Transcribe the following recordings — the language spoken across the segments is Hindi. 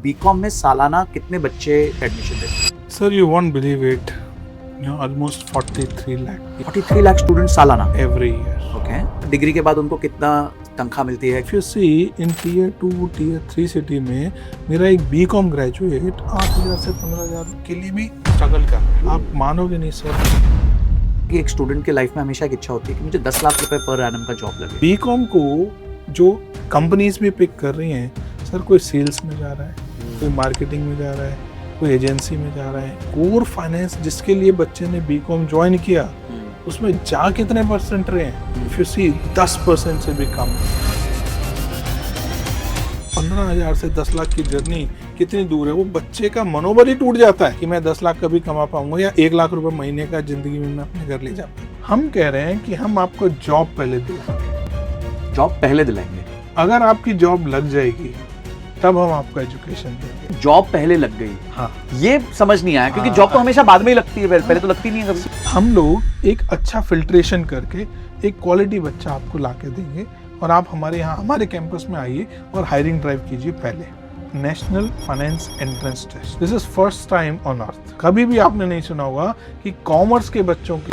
बीकॉम में सालाना कितने बच्चे एडमिशन लेते हैं? Sir, you won't believe it. Almost 43 lakh 43 lakh student सालाना। every year. ओके, डिग्री के बाद उनको कितना तनख्वाह मिलती है? If you see in tier 2, tier 3 city में मेरा एक बीकॉम ग्रेजुएट 8,000 से 15,000 के लिए भी स्ट्रगल कर रहा है। आप मानोगे नहीं सर। कि एक स्टूडेंट की लाइफ में हमेशा एक इच्छा होती है कि मुझे 10 लाख रुपए पर एनम का जॉब लगे। बीकॉम को जो कंपनीज भी पिक कर रही हैं, सर कोई सेल्स में जा रहा है, कोई मार्केटिंग में जा रहा है, कोई एजेंसी में जा रहा है। कोर फाइनेंस जिसके लिए बच्चे ने बीकॉम ज्वाइन किया उसमें जा कितने परसेंट रहे हैं? इफ यू सी 10% से भी कम। 15,000 से 10 लाख की जर्नी कितनी दूर है। वो बच्चे का मनोबल ही टूट जाता है कि मैं 10 लाख कभी कमा पाऊंगा या 1 लाख रुपए महीने का जिंदगी में मैं अपने घर ले जाऊंगा। हम कह रहे हैं कि हम आपको जॉब पहले दिलाएंगे। जॉब पहले दिलाएंगे। अगर आपकी जॉब लग जाएगी तब हम आपको एजुकेशन देंगे। जॉब पहले लग गई, हाँ, ये समझ नहीं आया क्योंकि जॉब तो हमेशा बाद में ही लगती है, पहले तो लगती नहीं है कभी। हम लोग एक अच्छा फिल्ट्रेशन करके एक क्वालिटी बच्चा आपको ला के देंगे और आप हमारे यहाँ हमारे कैंपस में आइए और हायरिंग ड्राइव कीजिए। पहले national finance entrance test, this is first time on earth. कभी भी आपने नहीं सुना होगा कि कॉमर्स के बच्चों की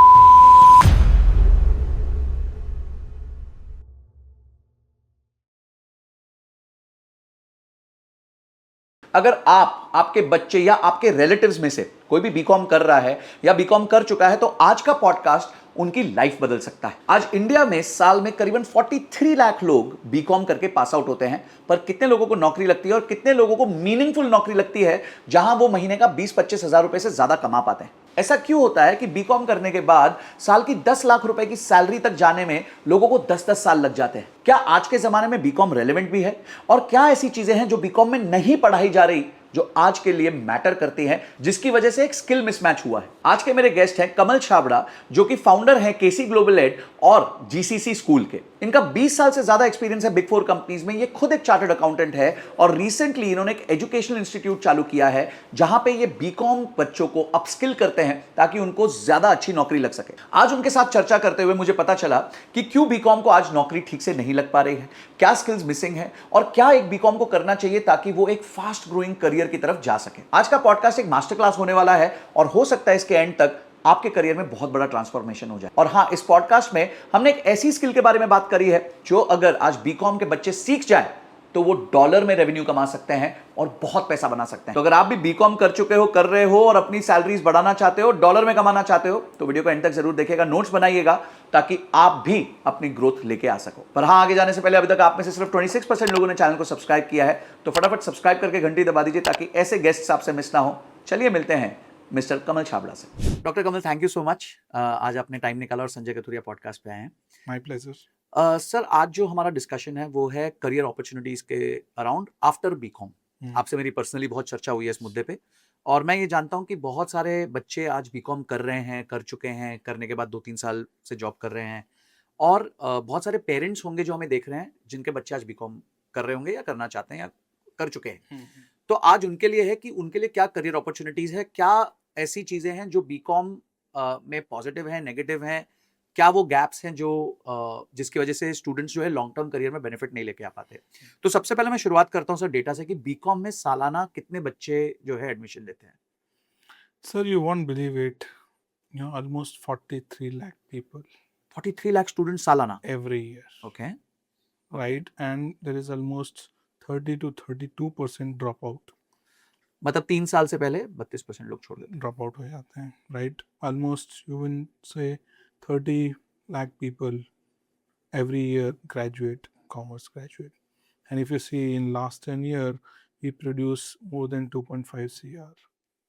अगर आप, आपके बच्चे या आपके रिलेटिव्स में से कोई भी बीकॉम कर रहा है या बीकॉम कर चुका है तो आज का पॉडकास्ट उनकी लाइफ बदल सकता है। आज इंडिया में साल में करीबन 43 लाख लोग बीकॉम करके पास आउट होते हैं, पर कितने लोगों को नौकरी लगती है और कितने लोगों को मीनिंगफुल नौकरी लगती है जहां वो महीने का 20-25 हजार रुपए से ज्यादा कमा पाते हैं? ऐसा क्यों होता है कि बीकॉम करने के बाद साल की 10 लाख रुपए की सैलरी तक जाने में लोगों को 10-10 साल लग जाते हैं? क्या आज के जमाने में बीकॉम रेलेवेंट भी है? और क्या ऐसी चीजें हैं जो बीकॉम में नहीं पढ़ाई जा रही जो आज के लिए मैटर करती हैं, जिसकी वजह से एक स्किल मिसमैच हुआ है? आज के मेरे गेस्ट हैं कमल छाबड़ा, जो कि फाउंडर हैं केसी ग्लोबल एड और जीसीसी स्कूल के। इनका 20 साल से ज्यादा एक्सपीरियंस है बिग 4 कंपनीज में। ये खुद एक चार्टर्ड अकाउंटेंट है और रिसेंटली इन्होंने एक एजुकेशनल इंस्टीट्यूट चालू किया है जहां पे ये बीकॉम बच्चों को अपस्किल करते हैं ताकि उनको ज्यादा अच्छी नौकरी लग सके। आज उनके साथ चर्चा करते हुए मुझे पता चला कि क्यों बीकॉम को आज नौकरी ठीक से नहीं लग पा रही है, क्या स्किल्स मिसिंग है और क्या एक बीकॉम को करना चाहिए ताकि वो एक फास्ट ग्रोइंग करियर की तरफ जा सके। आज का पॉडकास्ट एक मास्टर क्लास होने वाला है और हो सकता है इसके एंड तक आपके करियर में बहुत बड़ा ट्रांसफॉर्मेशन हो जाए। और हां, इस पॉडकास्ट में हमने एक ऐसी स्किल के बारे में बात करी है जो अगर आज बीकॉम के बच्चे सीख जाएं तो वो डॉलर में रेवेन्यू कमा सकते हैं और बहुत पैसा बना सकते हैं। तो अगर आप भी बीकॉम कर चुके हो, कर रहे हो और अपनी सैलरीज बढ़ाना चाहते हो, डॉलर में कमाना चाहते हो, तो वीडियो को एंड तक जरूर देखिएगा, नोट्स बनाइएगा ताकि आप भी अपनी ग्रोथ लेके आ सको। पर हाँ, आगे जाने से पहले अभी तक आप में से सिर्फ 26% लोगों ने चैनल को सब्सक्राइब किया है, तो फटाफट सब्सक्राइब करके घंटी दबा दीजिए ताकि ऐसे गेस्ट्स आपसे मिस ना हो। चलिए मिलते हैं मिस्टर कमल छाबड़ा से। Doctor Kamal, thank you so much, आज आपने टाइम निकाला और संजय कथुरिया पॉडकास्ट पे आए हैं। My pleasure. सर, आज जो हमारा डिस्कशन है वो है करियर अपॉर्चुनिटीज के अराउंड आफ्टर बीकॉम। आपसे मेरी पर्सनली बहुत चर्चा हुई है इस मुद्दे पे और मैं ये जानता हूँ कि बहुत सारे बच्चे आज बीकॉम कर रहे हैं, कर चुके हैं, करने के बाद 2-3 साल से जॉब कर रहे हैं और बहुत सारे पेरेंट्स होंगे जो हमें देख रहे हैं जिनके बच्चे आज बीकॉम कर रहे होंगे या करना चाहते हैं या कर चुके हैं। तो आज उनके लिए है कि उनके लिए क्या करियर अपॉर्चुनिटीज है, क्या ऐसी चीजें हैं जो बीकॉम में पॉजिटिव हैं, नेगेटिव हैं, क्या वो गैप्स हैं जो जिसकी वजह से स्टूडेंट्स जो है लॉन्ग टर्म करियर में बेनिफिट नहीं लेके आ पाते। तो सबसे पहले मैं शुरुआत करता हूं सर डेटा से कि बीकॉम में सालाना कितने बच्चे जो है एडमिशन लेते हैं? Sir, you won't believe it. Almost 43 lakh people 43 lakh student सालाना every year, okay. right? And there is almost 30 to 32% dropout. मतलब 3 साल से पहले 32% लोग छोड़ देते ड्रॉप आउट हो जाते हैं, right? Almost you will say 30 lakh people every year graduate, commerce graduate. And if you see in last 10 year, we produce more than 2.5 CR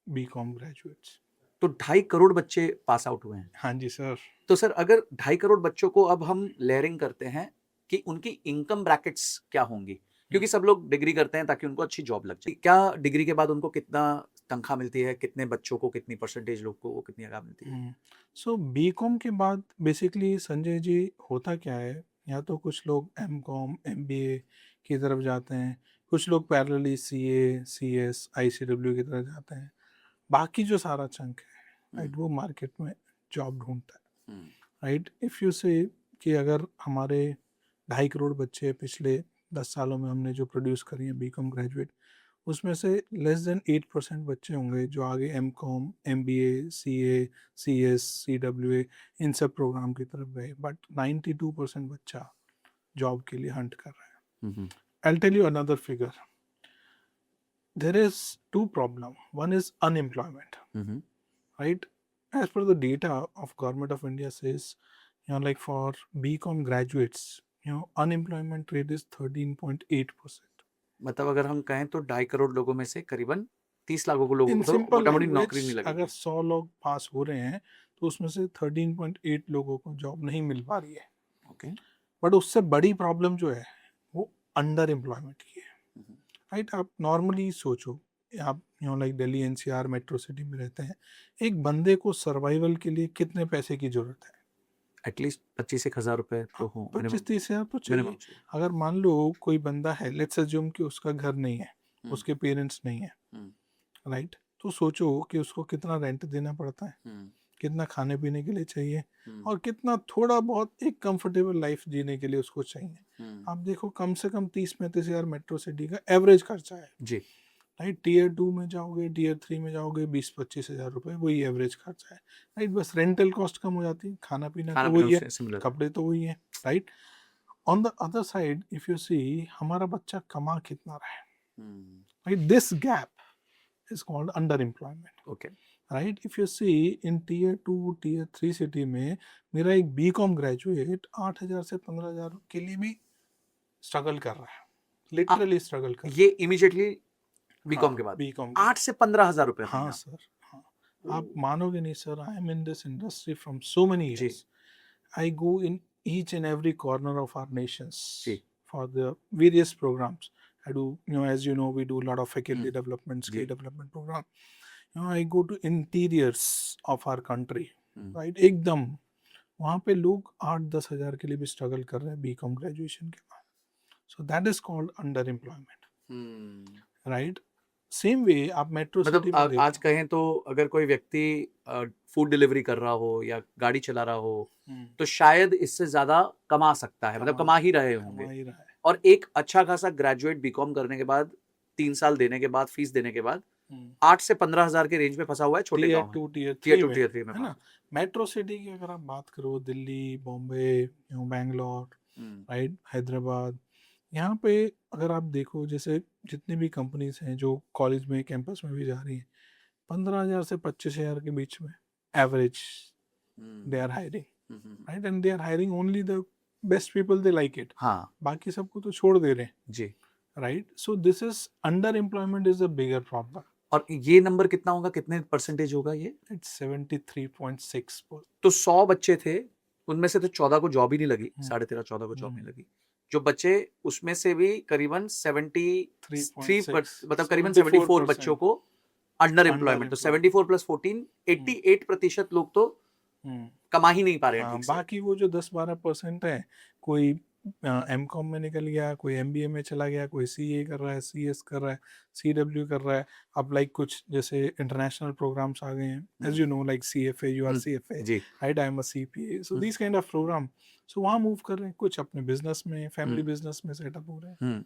BCom graduates. तो 2.5 करोड़ बच्चे पास आउट हुए हैं। हाँ जी सर। तो सर, अगर 2.5 करोड़ बच्चों को अब हम लेयरिंग करते हैं कि उनकी इनकम ब्रैकेट्स क्या होंगी, क्योंकि सब लोग डिग्री करते हैं ताकि उनको अच्छी जॉब लग जाए। क्या डिग्री के बाद उनको कितना तनख्वाह मिलती है, कितने बच्चों को, कितनी परसेंटेज लोग को कितनी तनख्वाह मिलती है? सो बीकॉम के बाद बेसिकली संजय जी होता क्या है, या तो कुछ लोग एमकॉम एमबीए की तरफ जाते हैं, कुछ लोग पैरेलली सीए सीएस आईसीडब्ल्यू की तरफ जाते हैं। बाकी जो सारा चंक है, राइट, वो मार्केट में जॉब ढूंढता है, राइट। इफ़ यू से कि अगर हमारे 2.5 करोड़ बच्चे पिछले 10 सालों में हमने जो प्रोड्यूस करी हैं बीकॉम ग्रेजुएट, उसमें से लेस देन 8% बच्चे होंगे जो आगे MCom, MBA, CA, CS, CWA इन सब प्रोग्राम की तरफ गए, बट 92% बच्चा जॉब के लिए हंट कर रहा है। I'll tell you another figure. There is two problem. One is unemployment, right? As per the data of Government of India says, like for BCom graduates, unemployment rate is 13.8%. मतलब अगर हम कहें तो 2.5 करोड़ लोगों में से करीबन 30 लाखों को लोगों इन को तो सिंपल मोटा मोटी लैंग्वेज, नौकरी नहीं अगर लगेगी। 100 लोग पास हो रहे हैं तो उसमें से 13.8 लोगों को जॉब नहीं मिल पा रही है। ओके। बट उससे बड़ी प्रॉब्लम जो है वो अंडर एम्प्लॉयमेंट की है, राइट? आप नॉर्मली सोचो, आप like Delhi NCR metro city में रहते हैं, एक बंदे को सर्वाइवल के लिए कितने पैसे की जरूरत है? एटलीस्ट 25-1 हज़ार रुपए तो हो, 25-30 हज़ार तो चाहिए। मिनिमम चाहिए। अगर मान लो कोई बंदा है, लेट्स अज्यूम कि उसका घर नहीं है, उसके पेरेंट्स नहीं है, राइट? तो सोचो कि उसको कितना रेंट देना पड़ता है, कितना खाने पीने के लिए चाहिए, और कितना थोड़ा बहुत एक कंफर्टेबल लाइफ जीने के लिए उसको चाहिए। आप देखो कम से कम 30-35 हज़ार मेट्रो सिटी का एवरेज खर्चा है जी। राइट। टीयर 2 में जाओगे, टीयर 3 में जाओगे, 20-25 हज़ार रुपये वही एवरेज खर्चा है, राइट? बस रेंटल कॉस्ट कम हो जाती है, खाना पीना तो वही है, सिमिलर। कपड़े तो वही है, right? On the other side if you see, हमारा बच्चा कमा कितना रहा है, right? This gap is called underemployment. Okay. Right, if you see in tier 2, tier 3 city में मेरा एक बीकॉम ग्रेजुएट 8,000 से 15,000 के लिए भी स्ट्रगल कर रहा है, लिटरली स्ट्रगल कर रहा है। ये इमीडिएटली बीकॉम हाँ, के बाद बीकॉम 8 से 15,000 रुपए हाँ सर, हाँ। आप मानोगे नहीं sir, I am in this industry from so many years, I go in each and every corner of our nations for the various programs. I do, as you know, we do a lot of faculty development, skill development program. I go to interiors of our country, right? एकदम वहाँ पे लोग 8-10 हज़ार के लिए भी स्ट्रगल कर रहे हैं बीकॉम ग्रेजुएशन के बाद। सो that is called under employment, right? Same way आप मेट्रो सिटी में देखो, आज कहें तो अगर कोई व्यक्ति फूड डिलीवरी कर रहा हो या गाड़ी चला रहा हो तो शायद इससे ज्यादा कमा सकता है, मतलब कमा ही रहे होंगे। और एक अच्छा खासा ग्रेजुएट बीकॉम करने के बाद 3 साल देने के बाद, फीस देने के बाद 8 से 15,000 के रेंज में फंसा हुआ है छोटे गांव में, टीयर 2 में, है ना? मेट्रो सिटी की अगर आप बात करो, दिल्ली, बॉम्बे, बैंगलोर, राइट, हैदराबाद, यहाँ पे अगर आप देखो, जैसे जितनी भी कंपनीज हैं जो कॉलेज में, कैंपस में भी जा रही हैं, 15,000 से 25,000 के बीच में average they are hiring, right? And they are hiring only the best people, they like it. हाँ, बाकी सबको तो छोड़ दे रहे हैं जी, right? So this is underemployment is a bigger problem. और ये नंबर कितना होगा, कितने परसेंटेज होगा ये? इट्स 73.6। तो 100 बच्चे थे, उनमें से तो 14 को जॉब ही नहीं लगी, 13.5-14 को जॉब नहीं लगी। जो बच्चे उसमें से भी करीबन 73, मतलब करीबन 74 बच्चों को अंडर एम्प्लॉयमेंट, तो 74 प्लस 14, 88% लोग तो कमा ही नहीं पा रहे हैं। बाकी वो जो 10-12% है, कोई एमकॉम में निकल गया, कोई एमबीए में चला गया, कोई सीए कर रहा है, सीएस कर रहा है, सीडब्ल्यू कर रहा है। अब लाइक कुछ जैसे इंटरनेशनल प्रोग्राम्स आ गए हैं, as you know, like CFA, you are CFA, right? I am a CPA, so this kind of programme, so वहाँ मूव कर रहे हैं, कुछ अपने बिजनेस में, फैमिली बिजनेस में सेटअप हो रहे हैं।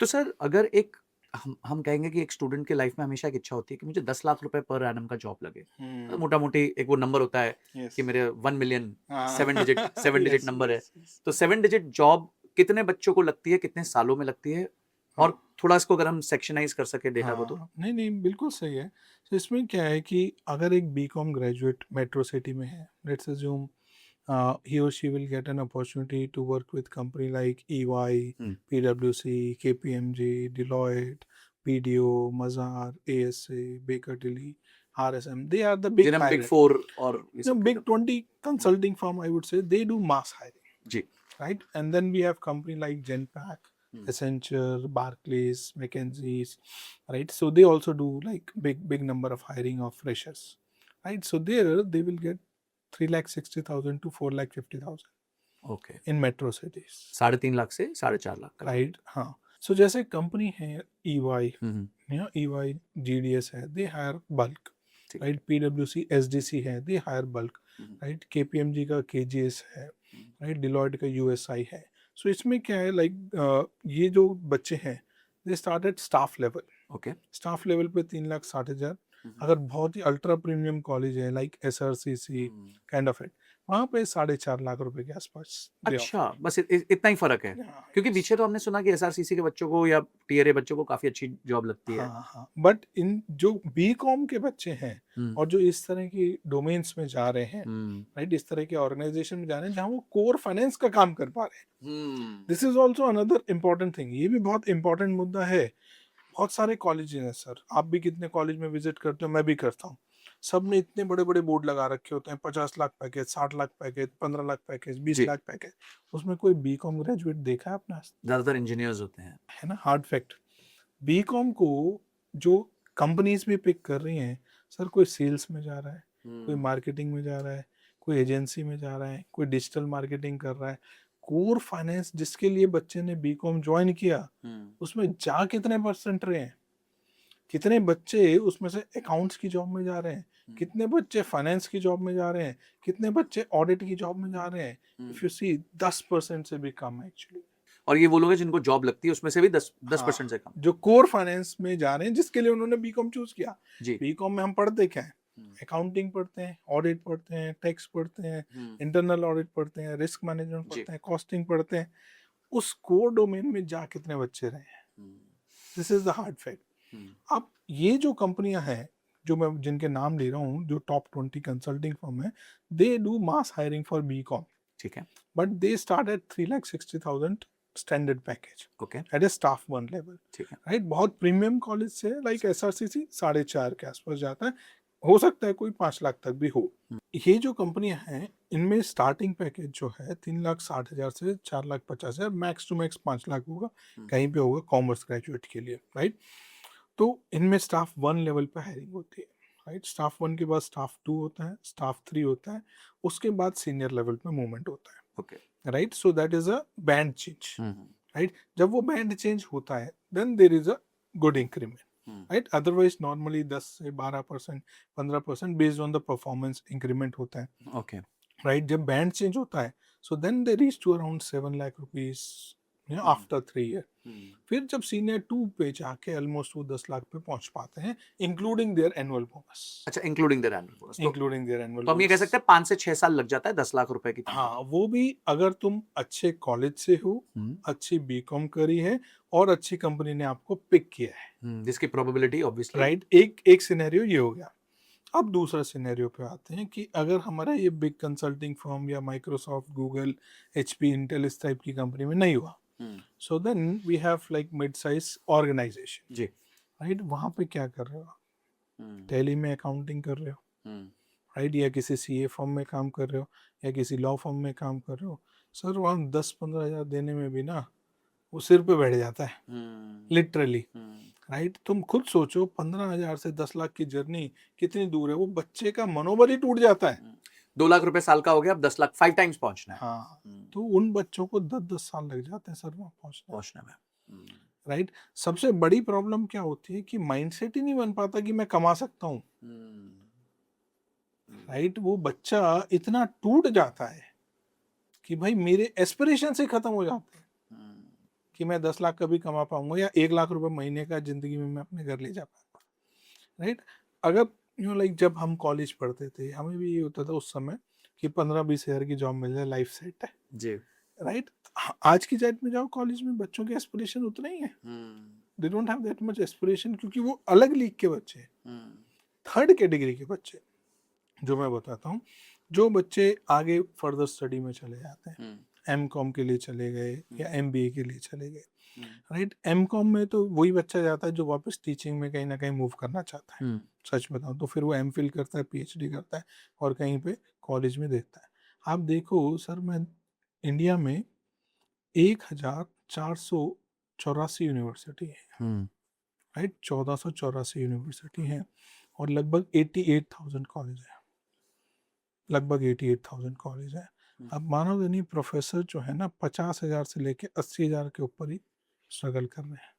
तो सर अगर एक हम कहेंगे कि एक स्टूडेंट के लाइफ में हमेशा एक इच्छा होती है कि मुझे 10 लाख रुपए पर एनम का जॉब लगे, मोटा मोटी एक वो नंबर होता है कि मेरे 1 मिलियन 7 डिजिट नंबर है। तो 7 डिजिट जॉब कितने बच्चों को लगती है, कितने सालों में लगती है? और थोड़ा इसको अगर हम सेक्शनाइज कर सके डेटा को तो। नहीं, बिल्कुल सही है। तो इसमें क्या है कि अगर एक बीकॉम ग्रेजुएट मेट्रो सिटी में है, let's assume he or she will get an opportunity to work with company like EY, PwC, KPMG, Deloitte, BDO, Mazar, ASA, Baker Tilly, RSM. They are the big Big 4 or big 20 consulting firm, I would say. They do mass hiring. जी. Right? And then we have company like Genpact, Accenture, Barclays, McKinsey, right? So they also do like big number of hiring of freshers, right? So there they will get 3,60,000 to 4,50,000 okay in metro cities, 3.5 lakh से 4.5 लाख, राइट? हाँ, सो जैसे कंपनी है EY, EY GDS है, they hire bulk, right? PwC SDC है, they hire bulk, right? KPMG का KGS है, राइट? डिलॉयट का USI है। सो इसमें क्या है, लाइक ये जो बच्चे हैं दे start eight staff level. Okay. Staff level पे 3,60,000। अगर बहुत ही अल्ट्रा प्रीमियम कॉलेज है like SRCC kind of it, वहाँ पे 4.5 लाख रुपए के आसपास दे अच्छा, ऑफर। बस इतना ही फर्क है, क्योंकि पीछे तो हमने सुना कि SRCC के बच्चों को या टीआरए बच्चों को काफी अच्छी जॉब लगती है। हाँ हाँ, बट इन जो B.Com के बच्चे हैं हम्म, और जो इस तरह की डोमेन्स में जा रहे हैं, राइट, इस तरह के ऑर्गेनाइजेशन में जा रहे हैं जहाँ वो कोर फाइनेंस का काम कर पा रहे हैं, this is also another important thing. ये भी बहुत इंपॉर्टेंट मुद्दा है। बहुत सारे कॉलेज हैं सर, आप भी कितने कॉलेज में विजिट करते हो, मैं भी करता हूँ। सब ने इतने बड़े बड़े बोर्ड लगा रखे होते हैं, 50 lakh package, 60 lakh package, 15 lakh package, 20 जी। लाख पैकेज। उसमें कोई B.Com ग्रेजुएट देखा है आपने आज? ज्यादातर इंजीनियर्स होते हैं। है ना, हार्ड फैक्ट। B.Com को जो कंपनीज भी पिक कर रही हैं सर, कोई सेल्स में जा रहा है, कोई मार्केटिंग में जा रहा है, कोई एजेंसी में जा रहा है, कोई डिजिटल मार्केटिंग कर रहा है। कोर फाइनेंस जिसके लिए बच्चे ने B.Com ज्वाइन किया, उसमें जा कितने परसेंट रहे हैं? कितने बच्चे उसमें से अकाउंट्स की जॉब में जा रहे हैं, कितने बच्चे फाइनेंस की जॉब में जा रहे हैं, कितने बच्चे ऑडिट की जॉब में जा रहे हैं? इफ यू सी 10% से भी कम है एक्चुअली। और ये वो लोग हैं जिनको जॉब लगती है उसमें से भी 10% से कम। जो कोर फाइनेंस में जा रहे हैं, जिसके लिए उन्होंने B.Com चूज किया। जी। B.Com में हम पढ़ते क्या है? अकाउंटिंग पढ़ते हैं, ऑडिट पढ़ते हैं, टैक्स पढ़ते हैं, इंटरनल ऑडिट पढ़ते हैं, रिस्क मैनेजमेंट पढ़ते हैं, कॉस्टिंग पढ़ते हैं। उस कोर डोमेन में जा कितने बच्चे रहे हैं? This is the hard fact. अब ये जो कंपनियां हैं जो मैं जिनके नाम ले रहा हूँ, जो टॉप 20 कंसल्टिंग फर्म है, they do mass hiring for B.Com, ठीक है। But they start at 3,60,000 standard package okay. At a staff 1 level, ठीक है। राइट। बहुत प्रीमियम कॉलेज से लाइक SRCC 4.5 के आसपास जाता है, हो सकता है कोई 5 लाख तक भी हो। ये जो कंपनियां हैं इनमें स्टार्टिंग पैकेज जो है 3,60,000 से 4,50,000, मैक्स टू मैक्स 5 लाख होगा, कहीं पे होगा कॉमर्स ग्रेजुएट के लिए, राइट। तो इनमें स्टाफ 1 लेवल पे हायरिंग होती है, राइट। स्टाफ 1 के बाद स्टाफ 2 होता है, स्टाफ 3 होता है, उसके बाद सीनियर लेवल पे मूवमेंट होता है, okay. Right. So that is a band change, right. जब वो बैंड चेंज होता है then there is a good increment, right. Otherwise normally 10 से 12%, 15% based on the performance increment होता है, ओके। राइट। जब बैंड चेंज होता है so then they reach to around 7 lakh rupees after 3 year. फिर जब सीनियर 2 पे जाके ऑलमोस्ट वो 10 लाख पे पहुंच पाते हैं, इंक्लूडिंग देयर एनुअल बोनस। अच्छा, including there annual bonus. Including there annual तो हम ये कह सकते हैं 5 से 6 साल लग जाता है 10 लाख रुपए की। हाँ, वो भी अगर तुम अच्छे कॉलेज से हो, अच्छी B.Com करी है और अच्छी कंपनी ने आपको पिक किया है, जिसकी प्रोबेबिलिटी ऑब्वियसली, राइट। एक सिनेरियो ये हो गया। अब दूसरा सिनेरियो पे आते हैं कि अगर हमारा ये बिग कंसल्टिंग फर्म या माइक्रोसॉफ्ट, गूगल, HP, इंटेल इस टाइप की कंपनी में नहीं हुआ, so then we have like mid size organisation, जी, राइट। वहां पे क्या कर रहे हो आप? टैली में अकाउंटिंग कर रहे हो, राइट, या किसी CA फर्म में काम कर रहे हो, या किसी लॉ फर्म में काम कर रहे हो। सर वहाँ 10-15 हज़ार देने में भी ना वो सिर पे बैठ जाता है, लिटरली, राइट। तुम खुद सोचो 15,000 से 10 लाख की जर्नी कितनी दूर है, वो बच्चे का मनोबल ही टूट जाता है। 2 लाख रुपए साल का हो गया, अब 10 लाख 5 टाइम्स पहुंचना है। हाँ, तो उन बच्चों को 10-10 साल लग जाते हैं सर वहाँ पहुंचने में। राइट। सबसे बड़ी प्रॉब्लम क्या होती है कि माइंडसेट ही नहीं बन पाता कि मैं कमा सकता हूँ, राइट। वो बच्चा इतना टूट जाता है कि भाई मेरे एस्पिरेशन से खत्म हो जाते हैं कि मैं 10 लाख कभी कमा पाऊंगा या 1 लाख रुपए महीने का जिंदगी में मैं अपने घर ले जा पाऊंगा, राइट। अगर लाइक जब हम कॉलेज पढ़ते थे हमें भी ये होता था उस समय कि 15-20 हज़ार की जॉब मिल जाए लाइफ सेट है जी, राइट। आज की डेट में जाओ कॉलेज में, बच्चों के एस्पिरेशन उतने ही है, they don't have that much aspiration, क्योंकि वो अलग लीग के बच्चे, थर्ड कैटेगरी के बच्चे जो मैं बताता हूँ, जो बच्चे आगे फर्दर स्टडी में चले जाते हैं, M.Com के लिए चले गए या MBA के लिए चले गए, राइट। M.Com में तो वही बच्चा जाता है जो वापस टीचिंग में कहीं ना कहीं मूव करना चाहता है, सच बताऊं तो फिर वो MPhil करता है, PhD करता है और कहीं पे कॉलेज में देखता है। आप देखो सर, मैं इंडिया में 1,484 यूनिवर्सिटी है, राइट। 1,484 यूनिवर्सिटी है और लगभग 88,000 कॉलेज है, लगभग 88,000 कॉलेज है। अब मानोगे नहीं, प्रोफेसर जो है ना 50,000 से लेके 80,000 के ऊपर ही स्ट्रगल कर रहे हैं।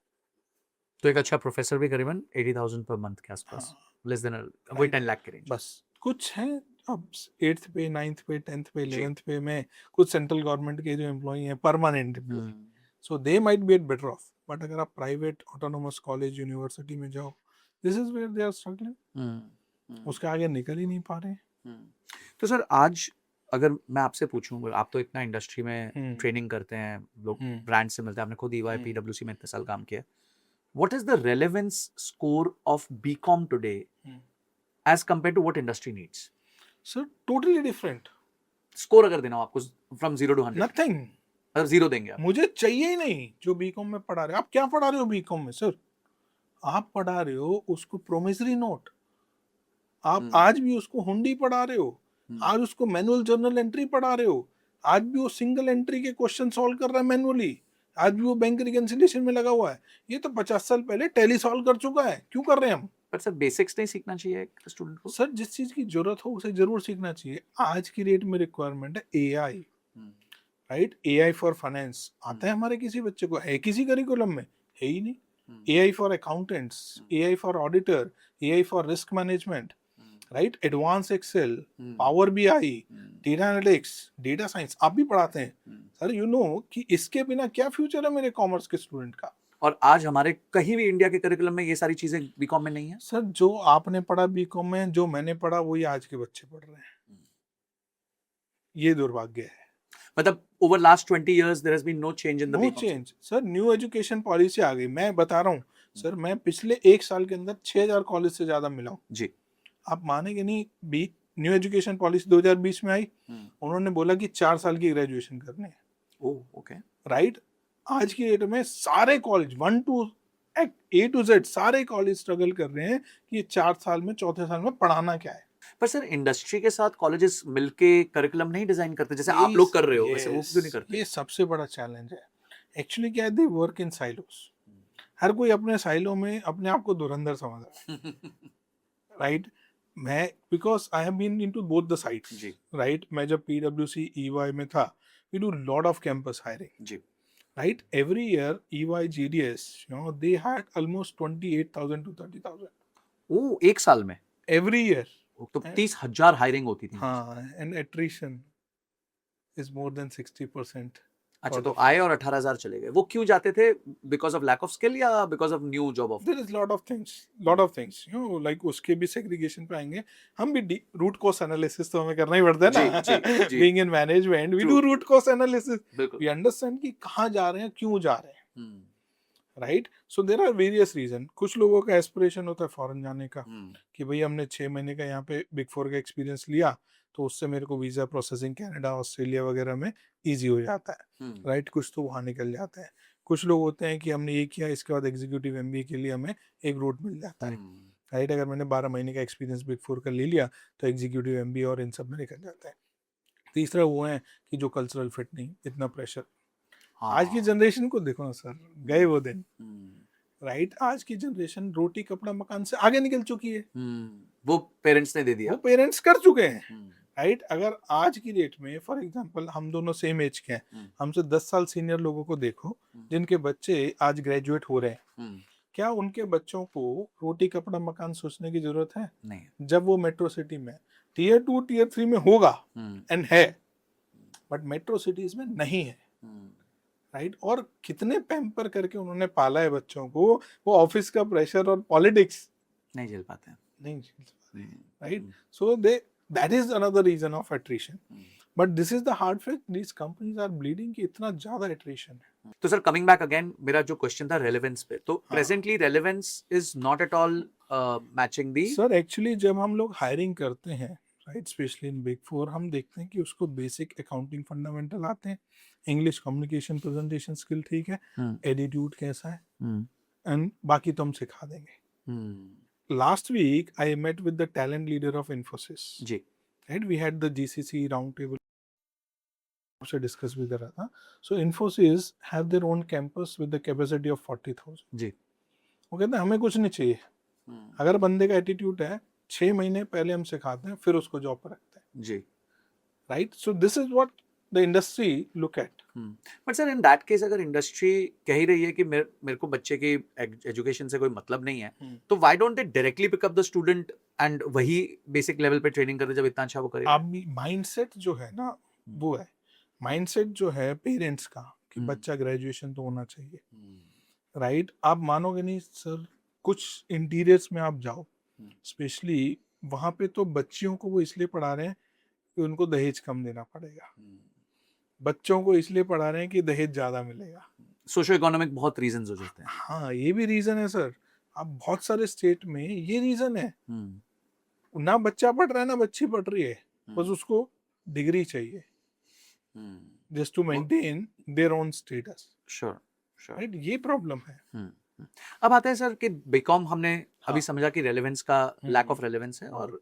तो एक अच्छा प्रोफेसर भी करीबन 80,000 पर मंथ के आसपास, लेस देन वही 10 लाख के रेंज। बस कुछ है अब 8th पे, 9th पे, 10th पे, 11th पे में कुछ सेंट्रल गवर्नमेंट के जो एम्प्लॉई हैं permanent, so they might be at better off, but अगर आप प्राइवेट ऑटोनोमस कॉलेज यूनिवर्सिटी में जाओ, this is where they are struggling, उसके आगे निकल ही नहीं पा रहे। तो सर आज अगर मैं आपसे पूछूं, आप तो इतना इंडस्ट्री में ट्रेनिंग करते हैं, लोग ब्रांड से मिलते हैं, आपने खुद EY PwC में इतने साल काम किया, what is the relevance score of BCom today as compare to what industry needs? Sir totally different score अगर देना हो आपको फ्रॉम 0 to 100, नथिंग, अगर 0 देंगे आप? मुझे चाहिए ही नहीं जो बीकॉम में पढ़ा रहे हो। आप क्या पढ़ा रहे हो बीकॉम में सर? आप पढ़ा रहे हो उसको प्रोमिसरी नोट, आप आज भी उसको हुंडी पढ़ा रहे हो, आज उसको मैनुअल जर्नल एंट्री पढ़ा रहे हो, आज भी वो सिंगल एंट्री के क्वेश्चन सॉल्व कर रहा है मैनुअली, आज भी वो बैंक रिकंसिलिएशन में लगा हुआ है। ये तो 50 साल पहले टैली सॉल्व कर चुका है, क्यों कर रहे हैं हम? पर सर बेसिक्स नहीं सीखना चाहिए एक स्टूडेंट को? सर जिस चीज की जरूरत हो उसे जरूर सीखना चाहिए। आज की डेट में रिक्वायरमेंट है AI, right? AI for finance आता है हमारे किसी बच्चे को? है किसी करिकुलम में? है ही नहीं। AI for accountants, AI for auditor, AI for risk management, right? Advance Excel, power BI, data analytics, data science आप भी पढ़ाते हैं सर। यू नो कि इसके बिना क्या फ्यूचर है मेरे कॉमर्स के स्टूडेंट का? और आज हमारे कहीं भी इंडिया के करिकुलम में ये सारी चीजें बीकॉम में नहीं है। सर जो आपने पढ़ा बीकॉम में, जो मैंने पढ़ा, वही आज के बच्चे पढ़ रहे हैं। ये दुर्भाग्य है। मतलब over last 20 years there has been no change in the no BCom change sir. New education policy आ गई। मैं बता रहा हूँ सर, मैं पिछले 1 साल के अंदर 6000 कॉलेज से ज्यादा मिला हूँ जी। आप मानेंगे नहीं। न्यू एजुकेशन पॉलिसी 2020 में आई, उन्होंने बोला कि 4 साल की ग्रेजुएशन करनी है। Oh okay, right? आज की डेट में सारे college 1 to A to Z सारे कॉलेज स्ट्रगल कर रहे हैं कि ये 4 साल में, चौथे साल में पढ़ाना क्या है। पर सर इंडस्ट्री के साथ कॉलेजेस मिलके करिकुलम नहीं डिजाइन करते जैसे आप लोग कर रहे हो, वैसे वो क्यों नहीं करते? ये सबसे बड़ा चैलेंज है। एक्चुअली क्या है, दे वर्क इन साइलोस। हर कोई अपने साइलो में अपने आप को धुरंधर समझ रहा है, राइट? मैं because I have been into both the sides, right? मैं जब PwC EY में था, we do lot of campus hiring जी, right? Every year EY GDS, you know, they had almost 28,000 to 30,000 ओह, एक साल में every year। तो 30,000 हायरिंग होती थी। हाँ, and attrition is more than 60%। अच्छा, तो आए और 18,000 चले गए, वो क्यों जाते थे? Because of lack of skill या because of new job offer? There is lot of things you know, like उसके भी सेग्रीगेशन पे आएंगे हम भी। रूट कॉज एनालिसिस तो हमें करना ही पड़ता है ना, being in management we do root cause analysis, we understand कि कहाँ जा रहे हैं, क्यों जा रहे हैं, right? So there are various reason. कुछ लोगों का एस्पिरेशन होता है फॉरेन जाने का, कि भाई हमने 6 महीने का यहाँ पे बिग 4 का एक्सपीरियंस लिया, तो उससे मेरे को वीजा प्रोसेसिंग कनाडा, ऑस्ट्रेलिया वगैरह में इजी हो जाता है, राइट? कुछ तो वहाँ निकल जाते हैं। कुछ लोग होते हैं कि हमने ये किया, इसके बाद एग्जीक्यूटिव MBA के लिए हमें एक रूट मिल जाता है, राइट? अगर मैंने 12 महीने का एक्सपीरियंस बिग 4 का ले लिया तो एग्जीक्यूटिव MBA और इन सब में निकल जाता है। तीसरा वो है कि जो कल्चरल फिट नहीं, इतना प्रेशर। आज की जनरेशन को देखो ना सर, गए वो दिन, राइट? आज की जनरेशन रोटी कपड़ा मकान से आगे निकल चुकी है। वो पेरेंट्स ने दे दिया, वो पेरेंट्स कर चुके हैं, राइट? अगर आज की डेट में फॉर एग्जांपल हम दोनों सेम एज के हैं, हमसे 10 साल सीनियर लोगों को देखो जिनके बच्चे आज ग्रेजुएट हो रहे हैं, क्या उनके बच्चों को रोटी कपड़ा मकान सोचने की जरूरत है? नहीं। जब वो मेट्रो सिटी में Tier 2 Tier 3 में होगा एंड है, बट मेट्रो सिटीज में नहीं है, राइट? और कितने पैम्पर करके उन्होंने पाला है बच्चों को, वो ऑफिस का प्रेशर और पॉलिटिक्स नहीं झेल पाते, right? So that is another reason of attrition. But this is the hard fact, these companies are bleeding कि इतना ज्यादा एट्रिशन है। तो सर कमिंग बैक अगेन, मेरा जो क्वेश्चन था रेलेवेंस पे, तो presently relevance is not at all matching the. Sir actually जब हम लोग हायरिंग करते हैं, राइट, स्पेशली इन बिग 4, हम देखते हैं कि उसको बेसिक अकाउंटिंग फंडामेंटल आते हैं, इंग्लिश कम्युनिकेशन प्रेजेंटेशन स्किल ठीक है, एटीट्यूड कैसा है, एंड बाकी तो हम सिखा देंगे। Last week I met with the talent leader of Infosys जी, right? We had the GCC round table से डिस्कस भी कर रहा था। So Infosys have their own campus with the capacity of 40,000 जी। वो कहते हैं हमें कुछ नहीं चाहिए, अगर बंदे का एटीट्यूड है 6 महीने पहले हम सिखाते हैं, फिर उसको जॉब पर रखते हैं जी, right? So this is what the industry look at. But sir in that case अगर इंडस्ट्री कह ही रही है कि मेरे को बच्चे की एजुकेशन से कोई मतलब नहीं है, तो why don't they directly pick up the student and वही बेसिक लेवल पे ट्रेनिंग करते जब इतना अच्छा वो करेगा? अब माइंडसेट जो है ना, वो है माइंडसेट जो है पेरेंट्स का, कि बच्चा ग्रेजुएशन तो होना चाहिए, राइट? आप मानोगे नहीं सर, कुछ इंटीरियर्स में आप जाओ, स्पेशली वहाँ पे तो बच्चियों को वो इसलिए पढ़ा रहे हैं कि उनको दहेज कम देना पड़ेगा, बच्चों को इसलिए पढ़ा रहे हैं कि दहेज ज़्यादा मिलेगा। सोशो इकोनॉमिक बहुत रीजंस हो जाते हैं। हाँ, ये भी रीज़न है सर। अब बहुत सारे स्टेट में ये रीज़न है, ना बच्चा पढ़ रहा है ना बच्ची पढ़ रही है, बस उसको डिग्री चाहिए just to maintain their own status, sure sure. Right? ये प्रॉब्लम है। अब आते हैं सर कि बीकॉम हमने हाँ। अभी समझा कि रेलेवेंस का लैक ऑफ रेलेवेंस है और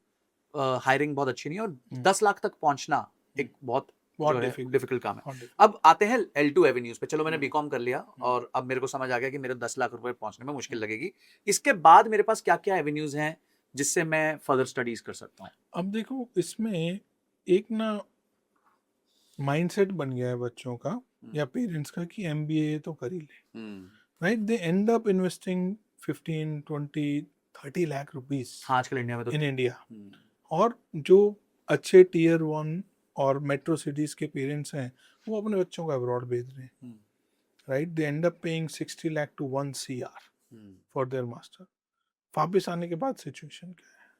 हायरिंग बहुत अच्छी नहीं है और 10 लाख तक पहुंचना एक बहुत डिफिकल्ट काम है। बहुत difficult। अब आते हैं L2 एवेन्यूज पे। चलो मैंने बीकॉम कर लिया और अब मेरे को समझ आ गया कि मेरे 10 लाख रुपए पहुंचने में मुश्किल लगेगी। इसके बाद मेरे पास क्या क्या एवेन्यूज हैं जिससे मैं फर्दर स्टडीज कर सकता हूँ? अब देखो, इसमें एक ना माइंडसेट बन गया है बच्चों का या पेरेंट्स का कि एमबीए तो कर ही ले, right? They end up investing 15, 20, 30 lakh rupees हाँ, आजकल इंडिया में तो इन इंडिया। और जो अच्छे टियर 1 और मेट्रो सिटीज के पेरेंट्स हैं, वो अपने बच्चों को अब्रॉड भेज रहे हैं, right? They end up paying 60 lakh to 1 CR for their master. वापस आने के बाद सिचुएशन क्या है,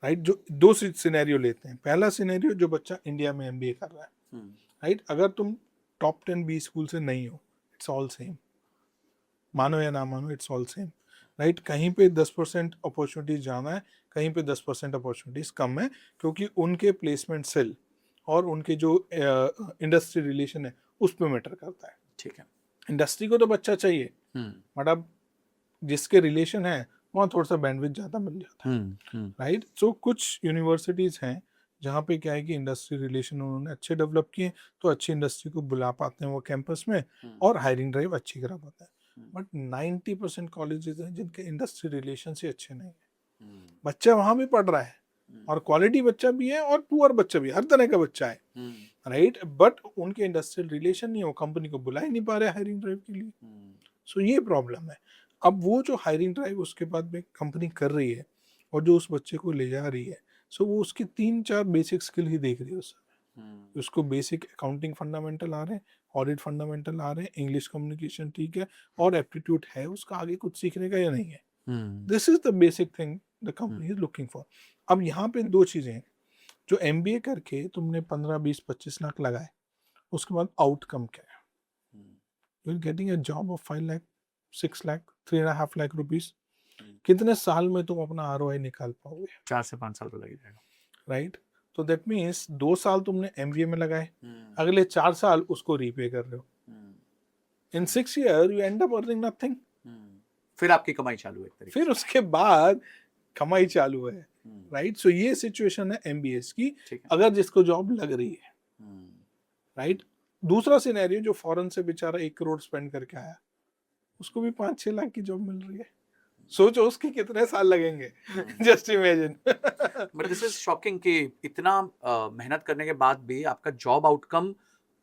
राइट? जो दो सिनेरियो लेते हैं। पहला सिनेरियो, जो बच्चा इंडिया में एमबीए कर रहा है, राइट? अगर तुम टॉप 10 बी स्कूल से नहीं हो, इट्स ऑल सेम, मानो या ना मानो, इट्स ऑल सेम, राइट? कहीं पे 10% अपॉर्चुनिटीज ज़्यादा है, कहीं पे 10% अपॉर्चुनिटीज कम है, क्योंकि उनके प्लेसमेंट सेल और उनके जो इंडस्ट्री रिलेशन है उस पर मैटर करता है। ठीक है। इंडस्ट्री को तो बच्चा चाहिए, बट अब जिसके रिलेशन है वहाँ थोड़ा सा बैंडविड्थ ज़्यादा मिल जाता है, राइट? सो कुछ यूनिवर्सिटीज़ हैं जहाँ पे क्या है कि इंडस्ट्री रिलेशन उन्होंने अच्छे डेवलप किए, तो अच्छी इंडस्ट्री को बुला पाते हैं वो कैंपस में और हायरिंग ड्राइव अच्छी करा पाते हैं। बट 90% कॉलेजेस हैं जिनके इंडस्ट्री रिलेशन से अच्छे नहीं है। बच्चा वहाँ भी पढ़ रहा है और क्वालिटी बच्चा भी है और पुअर बच्चा भी, हर तरह का बच्चा है, राइट? बट उनके इंडस्ट्रियल रिलेशन नहीं है, वो कंपनी को बुला ही नहीं पा रहे हायरिंग ड्राइव के लिए। सो ये प्रॉब्लम है। अब वो जो हायरिंग ड्राइव उसके बाद में कंपनी कर रही है और जो उस बच्चे को ले जा रही है, सो वो उसकी 3-4 बेसिक स्किल ही देख रही है उस समय। उसको बेसिक अकाउंटिंग फंडामेंटल आ रहे हैं, ऑडिट फंडामेंटल आ रहे हैं, इंग्लिश कम्युनिकेशन ठीक है और एप्टीट्यूड है उसका आगे कुछ सीखने का या नहीं है। This is the basic thing the company is looking for. अब यहाँ पे दो चीज़ें हैं, जो एमबीए करके तुमने 15, 20, 25 लाख लगाए, उसके बाद आउटकम क्या है? You are getting a job of 5 lakh, 6 lakh, 3.5 lakh rupees. कितने साल में तुम अपना ROI निकाल पाओगे? 4 से 5 साल तो लग जाएगा, राइट? तो दैट मीन्स 2 साल तुमने एमबीए में लगाए, अगले 4 साल उसको रीपे कर रहे हो। इन 6 year you and up earning nothing. फिर आपकी कमाई चालू है एक तरीके फिर उसके बाद कमाई चालू है, राइट? सो ये सिचुएशन है एमबीएस की, अगर जिसको जॉब लग रही है, राइट? दूसरा सिनेरियो, जो फॉरेन से बेचारा 1 करोड़ स्पेंड करके आया, उसको भी 5-6 लाख की जॉब मिल रही है। सोचो उसके कितने साल लगेंगे, just imagine. But this is shocking कि इतना मेहनत करने के बाद भी आपका जॉब आउटकम